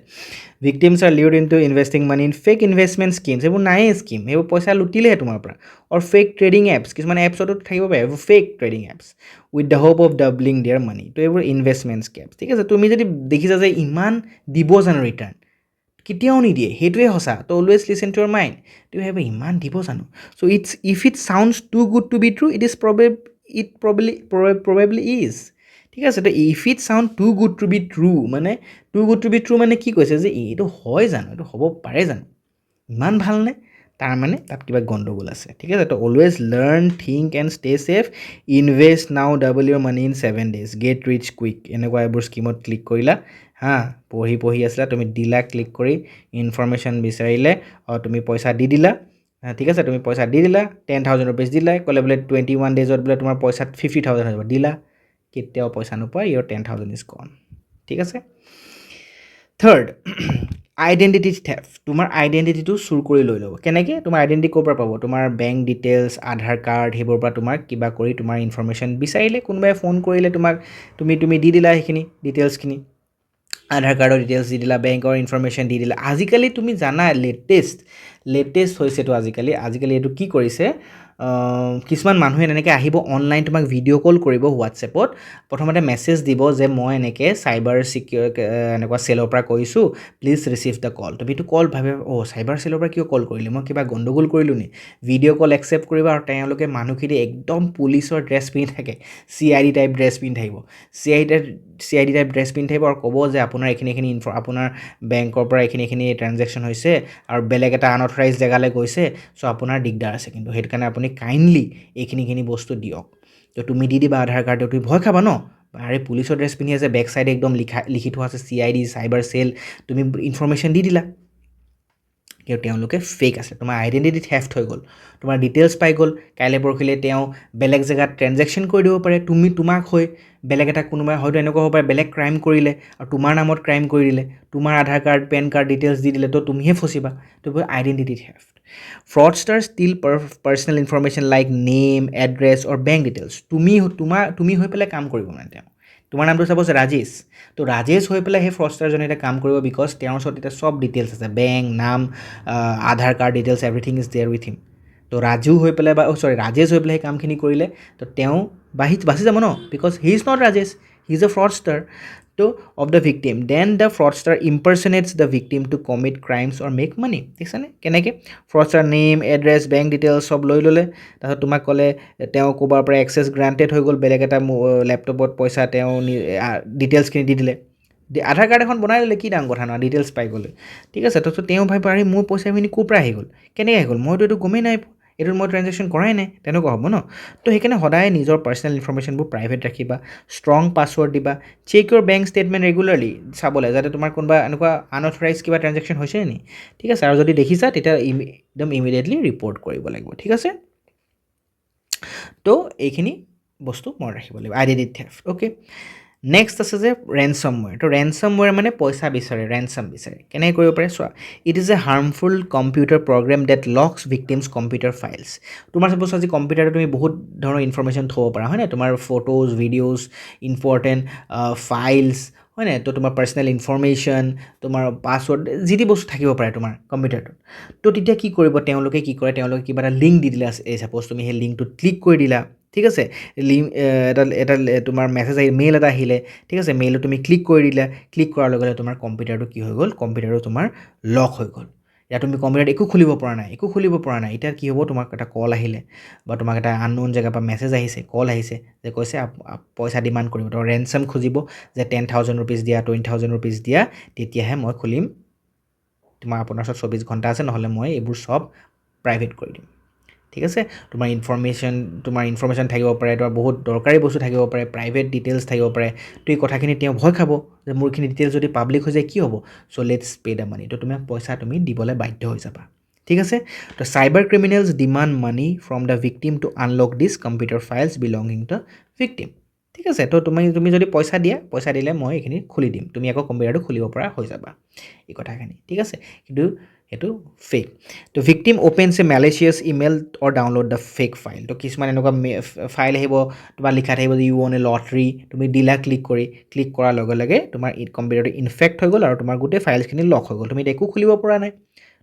victims are lured into investing money in fake investment schemes এইবোৰ নায়েই স্কিম সেইবোৰ পইচা লুটিলেহে তোমাৰ পৰা আৰু ফেক ট্ৰেডিং এপছ কিছুমান এপছতো থাকিব পাৰে এইবোৰ fake trading apps with the hope of doubling their money তো এইবোৰ ইনভেষ্টমেণ্ট স্কেমছ ঠিক আছে তুমি যদি দেখিছা যে ইমান দিব জানো ৰিটাৰ্ণ কেতিয়াও নিদিয়ে সেইটোৱে সঁচা তো always listen to your mind তুমি ভাবিবা ইমান দিব জানো so' if it sounds too good to be true probably is ঠিক আছে তো if it sound too good to be true মানে কি কৈছে যে এইটো হয় জানো এইটো হ'ব পাৰে জানো ইমান ভালনে তাৰ মানে তাত কিবা গণ্ডগোল আছে ঠিক আছে তো always learn think and stay safe invest now double your money in 7 days get rich quick এনেকুৱা এইবোৰ স্কিমত ক্লিক কৰিলা হা পঢ়ি আছিলা তুমি দিলা ক্লিক কৰি ইনফৰমেশ্যন বিচাৰিলে তুমি পইচা দি দিলা ঠিক আছে তুমি পইচা দি দিলা 10,000 rupees দিলা ক'লে বোলে 21 daysত বোলে তোমাৰ পইচা 50,000 হৈ যাব দিলা কেতিয়াও পইচা নোপোৱা ইয়ৰ 10,000 ইজ গন ঠিক আছে থাৰ্ড আইডেণ্টিটি থেফ্ট তোমাৰ আইডেণ্টিটিটো চুৰ কৰি লৈ ল'ব কেনেকৈ তোমাৰ আইডেণ্টিটি ক'ৰ পৰা পাব তোমাৰ বেংক ডিটেইলছ আধাৰ কাৰ্ড সেইবোৰৰ পৰা তোমাক কিবা কৰি তোমাৰ ইনফৰমেশ্যন বিচাৰিলে কোনোবাই ফোন কৰিলে তোমাক তুমি দি দিলা সেইখিনি ডিটেইলছখিনি আধাৰ কাৰ্ডৰ ডিটেইলছ দি দিলা বেংকৰ ইনফৰমেশ্যন দি দিলা আজিকালি তুমি জানা লেটেষ্ট হৈছেতো আজিকালি এইটো কি কৰিছে কিছুমান মানুহে এনেকৈ আহিব অনলাইন তোমাক ভিডিঅ' কল কৰিব হোৱাটছএপত প্ৰথমতে মেছেজ দিব যে মই এনেকৈ চাইবাৰ চিকিউৰ এনেকুৱা চেলৰ পৰা কৈছোঁ প্লিজ ৰিচিভ দ্য কল তুমিতো কল ভাবে চাইবাৰ চেলৰ পৰা কিয় কল কৰিলে মই কিবা গণ্ডগোল কৰিলোঁ নি ভিডিঅ' কল একচেপ্ট কৰিবা আৰু তেওঁলোকে মানুহখিনি একদম পুলিচৰ ড্ৰেছ পিন্ধি থাকে CID টাইপ ড্ৰেছ পিন্ধি থাকিব CID টাইপ ড্ৰেছ পিন্ধি থাকিব আৰু ক'ব যে আপোনাৰ এইখিনি আপোনাৰ বেংকৰ পৰা এইখিনি ট্ৰানজেকশ্যন হৈছে আৰু বেলেগ এটা আনঅথৰাইজ জেগালৈ গৈছে চ' আপোনাৰ দিগদাৰ আছে কিন্তু সেইটো কাৰণে আপুনি কাইণ্ডলি এইখিনি বস্তু দিয়ক তো তুমি দি দিবা আধাৰ কাৰ্ডটো তুমি ভয় খাবা ন আৰে পুলিচৰ ড্ৰেছ পিন্ধি আছে বেক চাইডে একদম লিখি থোৱা আছে CID চাইবাৰ চেল তুমি ইনফৰমেশ্যন দি দিলা কিন্তু তেওঁলোকে ফেক আছে তোমাৰ আইডেণ্টিটি থেফ্ট হৈ গ'ল তোমাৰ ডিটেইলছ পাই গ'ল কাইলৈ পৰহিলৈ তেওঁ বেলেগ জেগাত ট্ৰেনজেকশ্যন কৰি দিব পাৰে তোমাক হৈ বেলেগ এটা কোনোবাই হয়তো এনেকুৱা হ'ব পাৰে বেলেগ ক্ৰাইম কৰিলে আৰু তোমাৰ নামত ক্ৰাইম কৰি দিলে তোমাৰ Aadhaar card PAN card details দি দিলে তো তুমিহে ফচিবা তো identity theft fraudster steal personal information like name address or bank details তুমি হৈ পেলাই কাম কৰিব মানে তেওঁ তোমাৰ নামটো চাপ'জ ৰাজেশ তো ৰাজেশ হৈ পেলাই সেই ফ্ৰডষ্টাৰজনে এতিয়া কাম কৰিব বিকজ তেওঁৰ ওচৰত এতিয়া চব ডিটেইলছ আছে বেংক নাম Aadhaar card details everything is there with him তো ৰাজেশ হৈ পেলাই সেই কামখিনি কৰিলে তো তেওঁ বাচি যাব ন because he is not Rajesh he is a fraudster তো of the victim then the fraudster impersonates the victim to commit crimes or make money দেখিছানে কেনেকৈ fraudster name address bank details চব লৈ ল'লে তাৰপিছত তোমাক ক'লে তেওঁ ক'ৰবাৰ পৰা এক্সেছ গ্ৰাণ্টেড হৈ গ'ল বেলেগ এটা লেপটপত পইচা তেওঁ ডিটেইলছখিনি দি দিলে আধাৰ কাৰ্ড এখন বনাই ল'লে কি ডাঙৰ কথা নহয় ডিটেইলছ পাই গ'লে ঠিক আছে তাৰপিছত তেওঁ ভাবি পাৰি মোৰ পইচাখিনি ক'ৰ পৰা আহি গ'ল কেনেকৈ আহি গ'ল মইতো এইটো গমেই নাই এইটোত মই ট্ৰেনজেকশ্যন কৰাই নাই তেনেকুৱা হ'ব ন তো সেইকাৰণে সদায় নিজৰ পাৰ্চনেল ইনফৰমেশ্যনবোৰ প্ৰাইভেট ৰাখিবা ষ্ট্ৰং পাছৱৰ্ড দিবা চেক ইউৰ বেংক ষ্টেটমেণ্ট ৰেগুলাৰলি চাবলৈ যাতে তোমাৰ কোনোবা এনেকুৱা আনঅথৰাইজ কিবা ট্ৰেনজেকশ্যন হৈছে নি ঠিক আছে আৰু যদি দেখিছা তেতিয়া একদম ইমিডিয়েটলি ৰিপৰ্ট কৰিব লাগিব ঠিক আছে তো এইখিনি বস্তু মনত ৰাখিব লাগিব আইডেণ্টিটি থেফ্ট অ'কে নেক্সট আছে যে ৰেনচমৱেৰ তো ৰেনচমৱেৰ মানে পইচা বিচাৰে ৰেনচম বিচাৰে কেনেকৈ কৰিব পাৰে চোৱা it is a harmful computer program that locks victims computer files তোমাৰ চাপ'জ আজি কম্পিউটাৰত তুমি বহুত ধৰণৰ ইনফৰমেশ্যন থ'ব পাৰা হয়নে তোমাৰ ফটোজ ভিডিঅ'জ ইম্পৰ্টেণ্ট ফাইলছ হয় নাই তো তোমাৰ পাৰ্চনেল ইনফৰমেশ্যন তোমাৰ পাছৱৰ্ড যি টি বস্তু থাকিব পাৰে তোমাৰ কম্পিউটাৰটোত তো তেতিয়া কি কৰিব তেওঁলোকে কিবা এটা লিংক দি দিলে চাপ'জ তুমি সেই লিংকটোত ক্লিক কৰি দিলা ঠিক আছে এটা তোমাৰ মেছেজ মেইল এটা আহিলে ঠিক আছে মেইলত তুমি ক্লিক কৰি দিলা ক্লিক কৰাৰ লগে লগে তোমাৰ কম্পিউটাৰটো কি হৈ গ'ল কম্পিউটাৰটো তোমাৰ লক হৈ গ'ল এতিয়া তুমি কম্পিউটাৰত একো খুলিব পৰা নাই এতিয়া কি হ'ব তোমাক এটা কল আহিলে বা তোমাক এটা আননোন জেগাৰ পৰা মেছেজ আহিছে কল আহিছে যে কৈছে পইচা ডিমাণ্ড কৰিব তো ৰেনচম খুজিব যে 10,000 rupees দিয়া 20,000 rupees দিয়া তেতিয়াহে মই খুলিম আপোনাৰ ওচৰত 24 ঘণ্টা আছে নহ'লে মই এইবোৰ চব প্ৰাইভেট কৰি দিম ঠিক আছে তোমাৰ ইনফৰমেশ্যন থাকিব পাৰে তোমাৰ বহুত দৰকাৰী বস্তু থাকিব পাৰে প্ৰাইভেট ডিটেইলছ থাকিব পাৰে তো এই কথাখিনি তেওঁ ভয় খাব যে মোৰখিনি ডিটেইলছ যদি পাব্লিক হৈ যায় কি হ'ব চ' লেটছ পে দ্য মানি তো তুমি পইচা দিবলৈ বাধ্য হৈ যাবা ঠিক আছে তো cyber criminals demand money from the victim to unlock this computer files belonging to victim ঠিক আছে তো তুমি যদি পইচা দিলে মই এইখিনি খুলি দিম তুমি আকৌ কম্পিউটাৰটো খুলিব পৰা হৈ যাবা এই কথাখিনি ঠিক আছে কিন্তু সেইটো ফেক তো victim opens a malicious email or download the fake file তো কিছুমান এনেকুৱা ফাইল আহিব তোমাৰ লিখা থাকিব যে ইউ ৱন এ লটাৰী তুমি দিলা ক্লিক কৰাৰ লগে লগে তোমাৰ কম্পিউটাৰটো ইনফেক্ট হৈ গ'ল আৰু তোমাৰ গোটেই ফাইলছখিনি লক হৈ গ'ল তুমি একো খুলিব পৰা নাই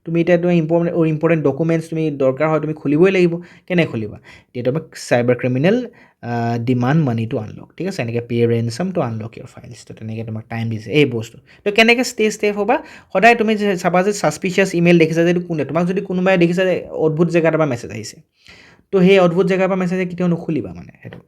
তুমি এতিয়া তোমাৰ ইম্পৰ্টেণ্ট ডকুমেণ্টছ তুমি দৰকাৰ হয় তুমি খুলিবই লাগিব কেনেকৈ খুলিবা তেতিয়া তোমাক cyber criminal demand money to unlock ঠিক আছে এনেকৈ pay ransom to unlock your files তো তেনেকৈ তোমাক টাইম দিছে এই বস্তু তো কেনেকৈ ষ্টেপ হ'বা সদায় তুমি চাবা যে ছাছপিচিয়াছ ইমেইল দেখিছা যে কোনে তোমাক যদি কোনোবাই দেখিছা যে অদ্ভুত জেগাৰ পৰা মেছেজ আহিছে তো সেই অদ্ভুত জেগাৰ পৰা মেছেজ কেতিয়াও নুখুলিবা মানে সেইটো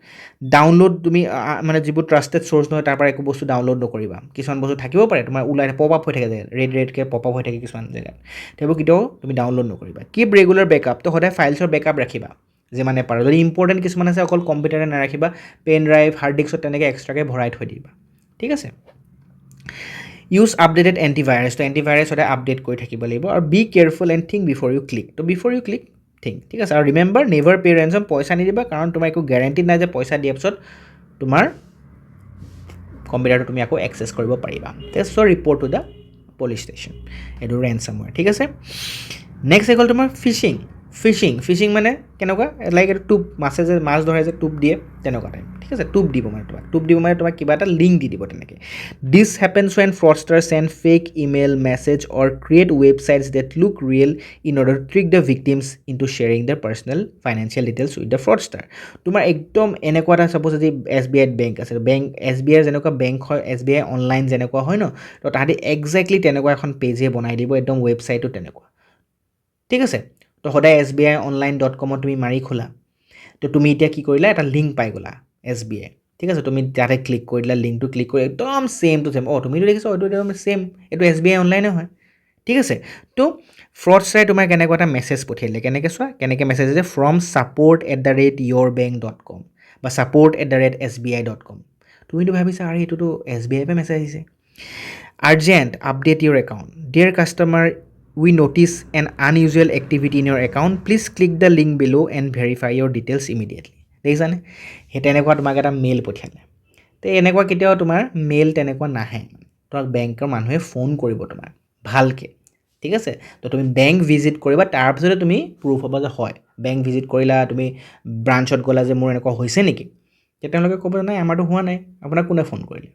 ডাউনলোড তুমি মানে যিবোৰ ট্ৰাষ্টেড চ'ৰ্চ নহয় তাৰ পৰা একো বস্তু ডাউনলোড নকৰিবা কিছুমান বস্তু থাকিব পাৰে তোমাৰ ওলাই পপ আপ হৈ থাকে জেগাত ৰেডকৈ পপ আপ হৈ থাকে কিছুমান জেগাত সেইবোৰ কেতিয়াও তুমি ডাউনলোড নকৰিবা কিপ ৰেগুলাৰ বেকআপ তো সদায় ফাইলছৰ বেকআপ ৰাখিবা যিমানে পাৰা যদি ইম্পৰ্টেণ্ট কিছুমান আছে অকল কম্পিউটাৰে নাৰাখিবা পেন ড্ৰাইভ হাৰ্ড ডিস্কত তেনেকৈ এক্সট্ৰাকৈ ভৰাই থৈ দিবা ঠিক আছে ইউজ আপডেটেড এণ্টিভাইৰাছ তো এণ্টিভাইৰাছ সদায় আপডেট কৰি থাকিব লাগিব আৰু be careful and think before you click তো বিফৰ ইউ ক্লিক থিংক ঠিক আছে আৰু ৰিমেম্বাৰ নেভাৰ পে' ৰেঞ্চম পইচা নিদিবা কাৰণ তোমাৰ একো গেৰেণ্টি নাই যে পইচা দিয়াৰ পিছত তোমাৰ কম্পিউটাৰটো তুমি আকৌ এক্সেছ কৰিব পাৰিবা test report to the police station এইটো ৰেঞ্চমৱেৰ ঠিক আছে নেক্সট হৈ গ'ল তোমাৰ ফিচিং মানে কেনেকুৱা লাইক এইটো টোপ মাছে যে মাছ ধৰে যে টোপ দিয়ে তেনেকুৱা টাইপ ঠিক আছে টোপ দিব মানে তোমাক কিবা এটা লিংক দি দিব তেনেকৈ this happens when fraudster send fake email message or create websites that look real in order to trick the victims into sharing the personal financial details with the fraudster তোমাৰ একদম এনেকুৱা এটা suppose যদি SBI bank আছে SBI যেনেকুৱা bank হয় SBI online যেনেকুৱা হয় ন তো তাহাঁতি একজেক্টলি তেনেকুৱা এখন পেজে বনাই দিব একদম ৱেবছাইটো তেনেকুৱা ঠিক আছে তো সদায় SBIonline.com তুমি মাৰি খোলা তো তুমি এতিয়া কি কৰিলা এটা লিংক পাই গ'লা SBI ঠিক আছে তুমি তাতে ক্লিক কৰি দিলা লিংকটো ক্লিক কৰি একদম ছেম টু ছেম তুমিতো দেখিছা এইটো একদম ছেম এইটো SBI অনলাইনে হয় ঠিক আছে তো ফ্ৰডষ্টাৰে তোমাৰ কেনেকুৱা এটা মেছেজ পঠিয়াইলে কেনেকৈ চোৱা কেনেকৈ মেছেজ দিছে ফ্ৰম support@yourbank.com বা support@sbi.com তুমিতো ভাবিছা আৰু এইটোতো SBI পৰা মেছেজ আহিছে urgent update Euro account dear customer we notice an unusual activity in your account please click the link below and verify your details immediately দেখিছানে সেই তেনেকুৱা তোমাক এটা মেইল পঠিয়ালে তো এনেকুৱা কেতিয়াও তোমাৰ মেইল তেনেকুৱা নাহে তোমাক বেংকৰ মানুহে ফোন কৰিব তোমাক ভালকৈ ঠিক আছে তো তুমি বেংক ভিজিট কৰিবা তাৰপিছতে তুমি প্ৰুফ হ'ব যে হয় বেংক ভিজিট কৰিলা তুমি ব্ৰাঞ্চত গ'লা যে মোৰ এনেকুৱা হৈছে নেকি তেতিয়া তেওঁলোকে ক'ব নাই আমাৰতো হোৱা নাই আপোনাক কোনে ফোন কৰিলে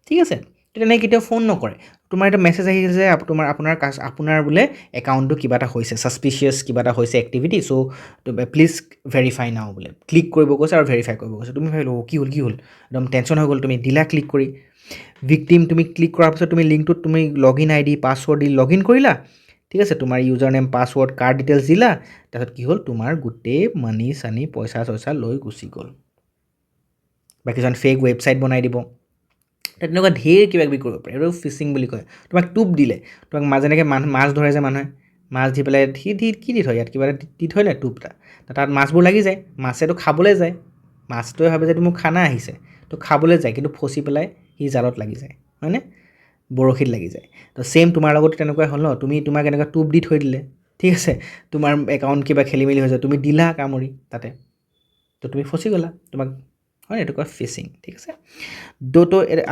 ঠিক আছে তেনেকৈ কেতিয়াও ফোন নকৰে তোমাৰ এটা মেছেজ আহিছে যে আপোনাৰ বোলে একাউণ্টটো কিবা এটা হৈছে ছাছপিচিয়াছ কিবা এটা হৈছে এক্টিভিটি চ' প্লিজ ভেৰিফাই নাও বোলে ক্লিক কৰিব কৈছে আৰু ভেৰিফাই কৰিব কৈছে তুমি ভাবিলোঁ কি হ'ল একদম টেনশ্যন হৈ গ'ল তুমি দিলা ক্লিক কৰি ভিক্টিম তুমি ক্লিক কৰাৰ পিছত তুমি লিংকটোত তুমি লগইন ID পাছৱৰ্ড দি লগইন কৰিলা ঠিক আছে তোমাৰ user name password card details দিলা তাৰপিছত কি হ'ল তোমাৰ গোটেই মানি চানি পইচা চইচা লৈ গুচি গ'ল বা কিছুমান ফেক ৱেবছাইট বনাই দিব তেনেকুৱা ঢেৰ কিবা কিবি কৰিব পাৰে এইটো ফিচিং বুলি কয় তোমাক টোপ দিলে তোমাক যেনেকৈ মাছ ধৰে যে মানুহে মাছ দি পেলাই কি দি থয় ইয়াত কিবা এটা দি থয় নাই টোপ এটা তাত মাছবোৰ লাগি যায় মাছেতো খাবলৈ যায় মাছটোৱে ভাবে যে মোক খানা আহিছে তো খাবলৈ যায় কিন্তু ফচি পেলাই সি জালত লাগি যায় হয়নে বৰশীত লাগি যায় তো ছেইম তোমাৰ লগত তেনেকুৱাই হ'ল ন তোমাক এনেকুৱা টোপ দি থৈ দিলে ঠিক আছে তোমাৰ একাউণ্ট কিবা খেলি মেলি হৈ যায় তুমি দিলা কামুৰি তাতে তো তুমি ফচি গ'লা তোমাক হয় এইটো কয় ফিচিং ঠিক আছে তো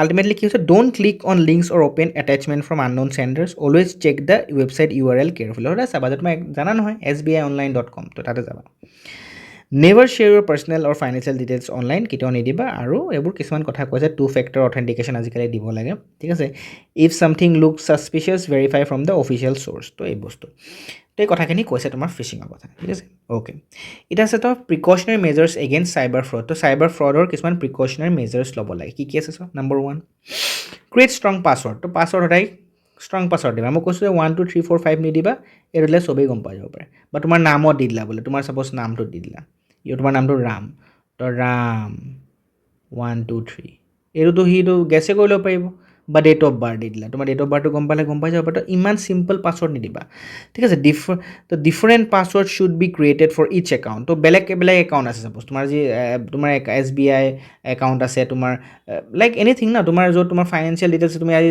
আল্টিমেটলি কি হৈছে don't click on links or open attachment from unknown senders always check the website URL carefully সদায় চাবা যে তোমাক জানা নহয় SBIonline.com তো তাতে যাবা নেভাৰ শ্বেয়াৰ ইউৰ পাৰ্চনেল অৰ ফাইনেন্সিয়েল ডিটেইলছ অনলাইন কেতিয়াও নিদিবা আৰু এইবোৰ কিছুমান কথা কৈছে 2 ফেক্টৰ অথেণ্টিকেশ্যন আজিকালি দিব লাগে ঠিক আছে if something look suspicious verify from the official source তো এই বস্তু তো এই কথাখিনি কৈছে তোমাৰ ফিচিঙৰ কথা ঠিক আছে অ'কে এতিয়া আছে তো প্ৰিকশ্যনাৰী মেজাৰ্ছ এগেইনষ্ট চাইবাৰ ফ্ৰড তো চাইবাৰ ফ্ৰডৰ কিছুমান প্ৰিকশ্যনাৰী মেজাৰ্ছ ল'ব লাগে কি আছে চোৱা নম্বৰ 1 ক্ৰিয়েট ষ্ট্ৰং পাছৱৰ্ড তো পাছৱৰ্ড সদায় ষ্ট্ৰং পাছৱৰ্ড দিবা মই কৈছোঁ যে 1 2 3 4 5 নিদিবা এইটো দিলে চবেই গম পাই যাব পাৰে বা তোমাৰ নামত দি দিলা বোলে তোমাৰ ছাপ'জ নামটো দি দিলা তোমাৰ নামটো ৰাম তো ৰাম 1 2 3 এইটোতো সিটো গেছে কৰি ল'ব পাৰিব বা ডেট অফ বাৰ্থ দি দিলা তোমাৰ ডেট অফ বাৰ্থটো গম পাই যাব পাৰে তো ইমান চিম্পল পাছৱৰ্ড নিদিবা ঠিক আছে different password should be created for each account তো বেলেগ একাউণ্ট আছে ছাপ'জ তোমাৰ তোমাৰ SBI একাউণ্ট আছে তোমাৰ লাইক এনিথিং ন তোমাৰ য'ত তোমাৰ ফাইনেন্সিয়েল ডিটেইলছ তুমি আজি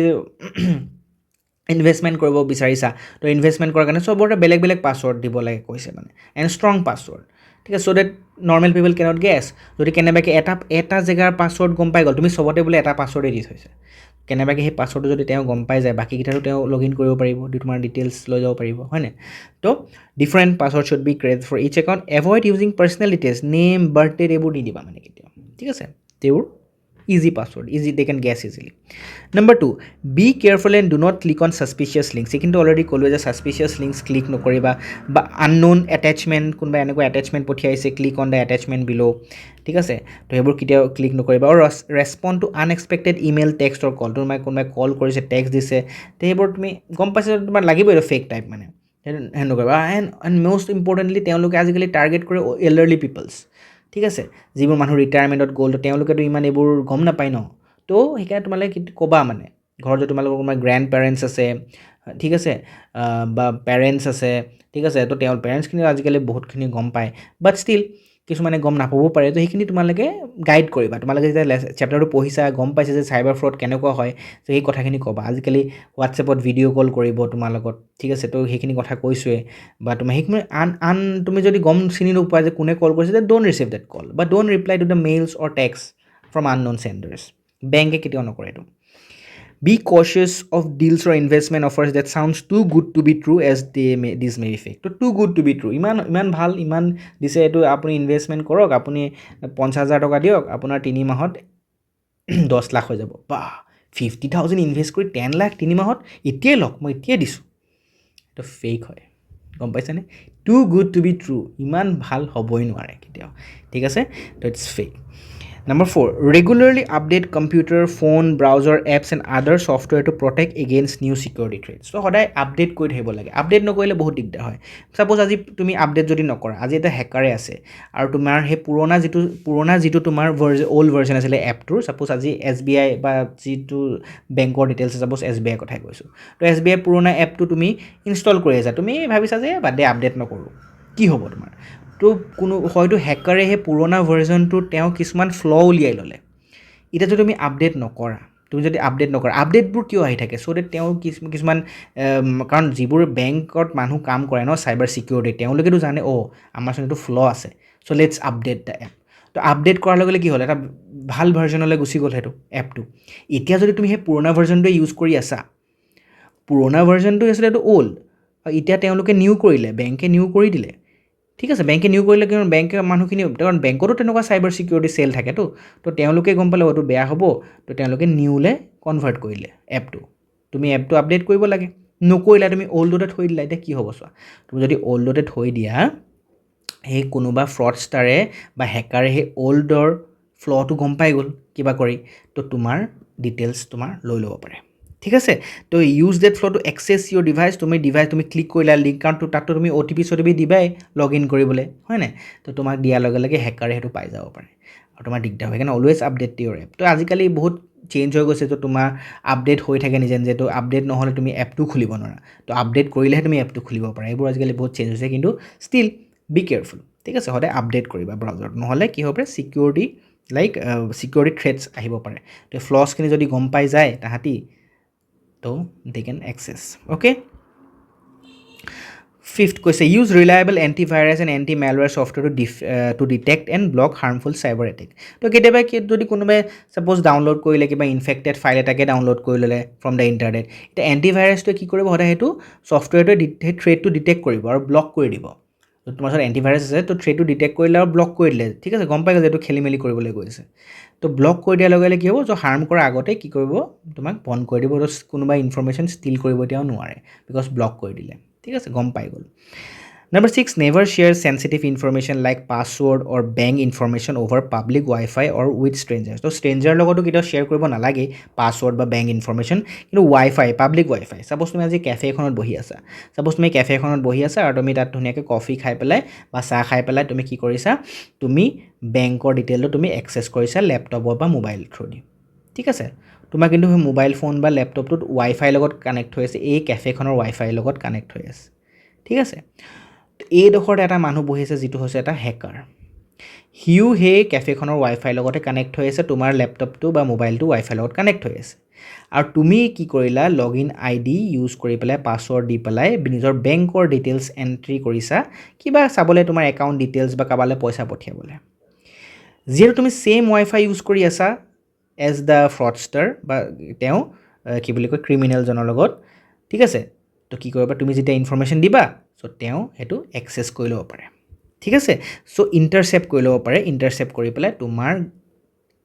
ইনভেষ্টমেণ্ট কৰিব বিচাৰিছা তো ইনভেষ্টমেণ্ট কৰাৰ কাৰণে চবৰে বেলেগ পাছৱৰ্ড দিব লাগে কৈছে মানে এণ্ড ষ্ট্ৰং পাছৱৰ্ড ঠিক আছে চ' ডেট নৰ্মেল পিপল কেনট গেছ যদি কেনেবাকৈ এটা জেগাৰ পাছৱৰ্ড গম পাই গ'ল তুমি চবতে বোলে এটা পাছৱৰ্ডে দি থৈছা কেনেবাকৈ সেই পাছৱৰ্ডটো যদি তেওঁ গম পাই যায় বাকীকেইটাতো তেওঁ লগ ইন কৰিব পাৰিব তোমাৰ ডিটেইলছ লৈ যাব পাৰিব হয়নে তো different password should be created for each account avoid using personal details name birthday এইবোৰ নিদিবা মানে কেতিয়াও ঠিক আছে তেওঁৰ easy password they can guess easily number 2 be careful and do not click on suspicious links কিন্তু অলৰেডি ক'লো যে suspicious links ক্লিক নকৰিবা বা unknown attachment কোনোবা এনেকুৱা attachment পঠিয়াইছে click on the attachment below ঠিক আছে তো সেইবোৰ কেতিয়াও ক্লিক নকৰিবা আৰু respond to unexpected email text or call তোমাৰ কোনোবাই কল কৰিছে টেক্সট দিছে তো সেইবোৰ তুমি গম পাইছা তোমাৰ লাগিবই ফেক টাইপ মানে হেণ্ড নকৰিবা। এণ্ড মষ্ট ইম্পৰ্টেণ্টলি তেওঁলোকে আজিকালি টাৰ্গেট কৰে এল্ডাৰলি পিপলছ, ঠিক আছে, যিবোৰ মানুহ ৰিটায়াৰমেণ্টত গ'ল, তো তেওঁলোকেতো ইমান এইবোৰ গম নাপায় ন, তো সেইকাৰণে তোমালোকে ক'বা মানে ঘৰত যদি তোমালোকৰ কোনোবা গ্ৰেণ্ড পেৰেণ্টছ আছে, ঠিক আছে, বা পেৰেণ্টছ আছে, ঠিক আছে, তো তেওঁ পেৰেণ্টছখিনিও আজিকালি বহুতখিনি গম পায়, বাট ষ্টিল কিছুমানে গম নাপাবও পাৰে, তো সেইখিনি তোমালোকে গাইড কৰিবা। তোমালোকে যেতিয়া চেপ্টাৰটো পঢ়িছা, গম পাইছে যে চাইবাৰ ফ্ৰড কেনেকুৱা হয়, তো সেই কথাখিনি ক'বা। আজিকালি হোৱাটছএপত ভিডিঅ' কল কৰিব তোমাৰ লগত, ঠিক আছে, তো সেইখিনি কথা কৈছোৱে, বা তুমি সেইখিনি তুমি যদি গম চিনি নোপোৱা যে কোনে কল কৰিছে, ডোণ্ট ৰিচিভ দেট কল, বা don't reply to the mails or text from unknown senders. বেংকে কেতিয়াও নকৰে এইটো। Be cautious of deals or investment offers that sounds too good to be true as this may be fake. তো too good to be true, ইমান ভাল, ইমান দিছে, এইটো আপুনি ইনভেষ্টমেণ্ট কৰক, আপুনি 50,000 টকা দিয়ক, আপোনাৰ 3 মাহত 10 লাখ হৈ যাব। বা 50,000 ইনভেষ্ট কৰি 10 লাখ 3 মাহত, এতিয়াই লওক, মই এতিয়াই দিছোঁ। এইটো ফেক হয়, গম পাইছেনে? Too good to be true, ইমান ভাল হ'বই নোৱাৰে কেতিয়াও, ঠিক আছে, তো it's fake. Number 4, regularly update computer, phone, browser, apps and other software to protect against new security threats. So, সদায় আপডেট কৰি থাকিব লাগে। আপডেট নকৰিলে বহুত দিগদাৰ হয়। ছাপ'জ আজি তুমি আপডেট যদি নকৰা, আজি এটা হেকাৰে আছে আৰু তোমাৰ সেই পুৰণা যিটো তোমাৰ অল্ড ভাৰ্জন আছিলে এপটোৰ, ছাপ'জ আজি SBI বা যিটো বেংকৰ ডিটেইলছ, ছাপ'জ SBI কথাই কৈছোঁ, তো SBI পুৰণা এপটো তুমি ইনষ্টল কৰি আছা, তুমি ভাবিছা যে বাদ দে আপডেট নকৰোঁ, কি হ'ব তোমাৰ? তো হয়তো হেকাৰে সেই পুৰণা ভাৰ্জনটো তেওঁ কিছুমান ফ্ল' উলিয়াই ল'লে। এতিয়া যদি তুমি আপডেট নকৰা, আপডেটবোৰ কিয় আহি থাকে? চ' ডেট তেওঁ কিছুমান কাৰণ যিবোৰ বেংকত মানুহ কাম কৰে ন, চাইবাৰ ছিকিউৰিটি, তেওঁলোকেতো জানে আমাৰ চোনটো ফ্ল' আছে, চ' লেটছ আপডেট দ্য এপ। তো আপডেট কৰাৰ লগে লগে কি হ'ল, এটা ভাল ভাৰ্জনলৈ গুচি গ'ল সেইটো এপটো। এতিয়া যদি তুমি সেই পুৰণা ভাৰ্জনটোৱে ইউজ কৰি আছা, পুৰণা ভাৰ্জনটো আছিলে এইটো অ'ল্ড, এতিয়া তেওঁলোকে নিউ কৰিলে, বেংকে নিউ কৰি দিলে, ঠিক আছে, বেংকে নিউ কৰিলে, কাৰণ বেংকৰ মানুহখিনি, কাৰণ বেংকতো তেনেকুৱা চাইবাৰ ছিকিউৰিটি চেল থাকেতো, তো তেওঁলোকে গম পালে এইটো বেয়া হ'ব, তো তেওঁলোকে নিউলৈ কনভাৰ্ট কৰিলে এপটো। তুমি এপটো আপডেট কৰিব লাগে, নকৰিলা, তুমি অল্ডতে থৈ দিলা, এতিয়া কি হ'ব চোৱা, তুমি যদি অল্ডতে থৈ দিয়া, সেই কোনোবা ফ্ৰডষ্টাৰে বা হেকাৰে সেই অল্ডৰ ফ্ল'টো গম পাই গ'ল কিবা কৰি, তো তোমাৰ ডিটেইলছ তোমাৰ লৈ ল'ব পাৰে, ঠিক আছে। তো ইউজ ডেট ফ্ল' টু এক্সেছ ইউৰ ডিভাইচ, তুমি ক্লিক কৰিলা লিংক, কাৰণ তাততো তুমি OTP দিবাই লগ ইন কৰিবলৈ, হয় নাই? তো তোমাক দিয়াৰ লগে লগে হেকাৰে সেইটো পাই যাব পাৰে আৰু তোমাৰ দিগদাৰ হয়, সেইকাৰণে অলৱেজ আপডেট ইউৰ এপ। তো আজিকালি বহুত চেঞ্জ হৈ গৈছে, তো তোমাৰ আপডেট হৈ থাকে নিজে নিজে, তো আপডেট নহ'লে তুমি এপটো খুলিব নোৱাৰা, তো আপডেট কৰিলেহে তুমি এপটো খুলিব পাৰা। এইবোৰ আজিকালি বহুত চেঞ্জ হৈছে, কিন্তু ষ্টিল বি কেয়াৰফুল, ঠিক আছে, সদায় আপডেট কৰিবা ব্ৰাউজাৰত, নহ'লে কি হ'ব পাৰে, ছিকিউৰিটি থ্ৰেটছ আহিব পাৰে। তো ফ্লছখিনি যদি গম পাই যায় তাহাঁতি, তো দে কেন এক্সেছ, অ'কে। 5th কৈছে, use reliable antivirus and anti malware software to detect and block harmful cyber attack. তো কেতিয়াবা যদি কোনোবাই ছাপ'জ ডাউনলোড কৰিলে, কিবা ইনফেক্টেড ফাইল এটাকে ডাউনলোড কৰি ল'লে ফ্ৰম দ্য ইণ্টাৰনেট, এতিয়া এণ্টিভাইৰাছটোৱে কি কৰিব, সদায় সেইটো ছফ্টৱেৰটোৱে সেই থ্ৰেডটো ডিটেক্ট কৰিব আৰু ব্লক কৰি দিব। তো তোমাৰ ওচৰত এণ্টিভাইৰাছ আছে, তো থ্ৰেডটো ডিটেক্ট কৰিলে আৰু ব্লক কৰি দিলে, ঠিক আছে, গম পাই গ'ল যে এইটো খেলি মেলি কৰিবলৈ গৈছে, তো ব্লক কৰি দিয়াৰ লগে লগে কি হ'ব, চ' হাৰ্ম কৰাৰ আগতে কি কৰিব, তোমাক বন্ধ কৰি দিব, তো কোনোবাই ইনফৰমেশ্যন ষ্টিল কৰিব এতিয়াও নোৱাৰে, বিকজ ব্লক কৰি দিলে, ঠিক আছে, গম পাই গ'ল। Number 6, never share sensitive information like password or bank information over public Wi-Fi or with strangers. তো stranger লগতো কেতিয়াও শ্বেয়াৰ কৰিব নালাগে পাছৱৰ্ড বা বেংক ইনফৰমেশ্যন, কিন্তু পাব্লিক ৱাইফাই, ছাপ'জ তুমি আজি কেফে এখনত বহি আছা, আৰু তুমি তাত ধুনীয়াকৈ কফি খাই পেলাই বা চাহ খাই পেলাই তুমি কি কৰিছা, তুমি বেংকৰ ডিটেইলটো তুমি এক্সেছ কৰিছা লেপটপৰ বা মোবাইল থ্ৰু দি, ঠিক আছে। তোমাৰ কিন্তু সেই মোবাইল ফোন বা লেপটপটোত ৱাইফাইৰ লগত কানেক্ট হৈ আছে, এই কেফেখনৰ ৱাইফাইৰ লগত কানেক্ট হৈ আছে, ঠিক আছে। এইডোখৰত এটা মানুহ বহি আছে, যিটো হৈছে এটা হেকাৰ, সিও সেই কেফেখনৰ ৱাইফাইৰ লগতে কানেক্ট হৈ আছে, তোমাৰ লেপটপটো বা মোবাইলটো ৱাইফাইৰ লগত কানেক্ট হৈ আছে, আৰু তুমি কি কৰিলা, লগ ইন ID ইউজ কৰি পেলাই, পাছৱৰ্ড দি পেলাই নিজৰ বেংকৰ ডিটেইলছ এণ্ট্ৰি কৰিছা, কিবা চাবলৈ, তোমাৰ একাউণ্ট ডিটেইলছ বা কাৰোবালৈ পইচা পঠিয়াবলৈ। যিহেতু তুমি ছেইম ৱাইফাই ইউজ কৰি আছা এজ দ্য ফ্ৰডষ্টাৰ, বা তেওঁ কি বুলি কয়, ক্ৰিমিনেলজনৰ লগত, ঠিক আছে, তো কি কৰিবা, তুমি যেতিয়া ইনফৰমেশ্যন দিবা, চ' তেওঁ সেইটো এক্সেছ কৰি ল'ব পাৰে, ঠিক আছে। চ' ইণ্টাৰচেপ্ট কৰি ল'ব পাৰে, ইণ্টাৰচেপ্ট কৰি পেলাই তোমাৰ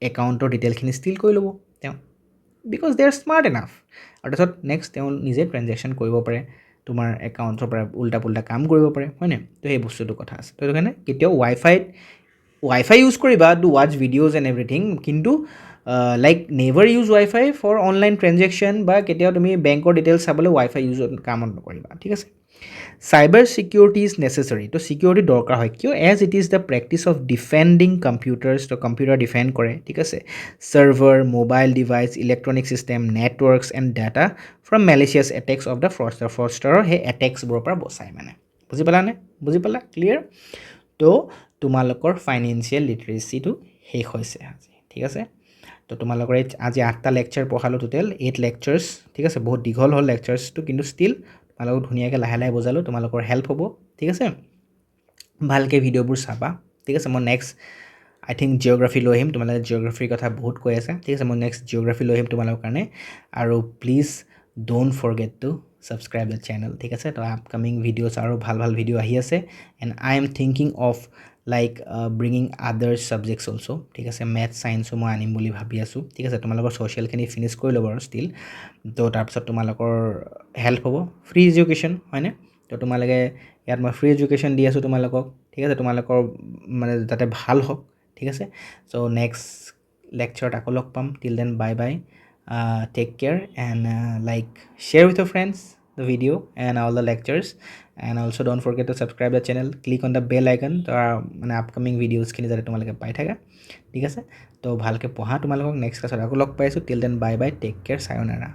একাউণ্টৰ ডিটেইলখিনি ষ্টিল কৰি ল'ব তেওঁ, because they R smart enough, আৰু তাৰপিছত নেক্সট তেওঁ নিজে ট্ৰেনজেকশ্যন কৰিব পাৰে, তোমাৰ একাউণ্টৰ পৰা উল্টা পুল্টা কাম কৰিব পাৰে, হয়নে? তো সেই বস্তুটোৰ কথা আছে। তো সেইটো কাৰণে কেতিয়াও ৱাইফাই ইউজ কৰিবা to watch videos and everything, কিন্তু like never use wifi for online transaction, বা কেতিয়াও তুমি বেংকৰ ডিটেইলছ চাবলৈ ৱাইফাই ইউজত কামত নকৰিবা, ঠিক আছে। Cyber security is necessary. তো security দৰকাৰ হয় কিয় as it is the practice of defending computers তো computer defend কৰে ঠিক আছে server mobile device electronic system networks and data from malicious attacks of the fraudster হে attacks বোৰৰ পৰা বচায় মানে বুজি পালানে বুজি পালা ক্লিয়াৰ তো তোমালোকৰ ফাইনেন্সিয়েল লিটাৰেচিটো শেষ হৈছে আজি ঠিক আছে তো তোমালোকৰ আজি 8টা লেকচাৰ পঢ়ালো টোটেল 8 লেকচাৰ্ছ ঠিক আছে বহুত দীঘল হ'ল লেকচাৰ্ছটো কিন্তু ষ্টিল তোমালোকক ধুনীয়াকৈ লাহে লাহে বুজালো তোমালোকৰ হেল্প হ'ব ঠিক আছে ভালকৈ ভিডিঅ'বোৰ চাবা ঠিক আছে মই নেক্সট আই থিংক জিঅ'গ্ৰাফি লৈ আহিম তোমালোকে জিঅ'গ্ৰাফিৰ কথা বহুত কৈ আছে ঠিক আছে মই নেক্সট জিঅ'গ্ৰাফি লৈ আহিম তোমালোকৰ কাৰণে আৰু please don't forget to subscribe the channel ঠিক আছে তো আপকামিং ভিডিঅ'ছ আৰু ভাল ভাল ভিডিঅ' আহি আছে and I am thinking of like bringing other subjects also' ঠিক আছে মেথছ ছায়েন্সো মই আনিম বুলি ভাবি আছোঁ ঠিক আছে তোমালোকৰ ছ'চিয়েলখিনি ফিনিছ কৰি ল'ব আৰু ষ্টিল তো তাৰপিছত তোমালোকৰ হেল্প হ'ব ফ্ৰী এডুকেশ্যন হয়নে তো তোমালোকে ইয়াত মই ফ্ৰী এডুকেশ্যন দি আছোঁ তোমালোকক ঠিক আছে তোমালোকৰ মানে যাতে ভাল হওক ঠিক আছে চ' নেক্সট লেকচাৰত আকৌ লগ পাম till then bye bye take care and like share with your friends the video and all the lectures and also don't forget to subscribe the channel click on the bell icon তো মানে upcoming ভিডিঅ'জখিনি যাতে তোমালোকে পাই থাকা ঠিক আছে তো ভালকৈ পঢ়া তোমালোকক নেক্সট ক্লাছত আকৌ লগ পাইছোঁ till then bye bye take care চায়োনাৰা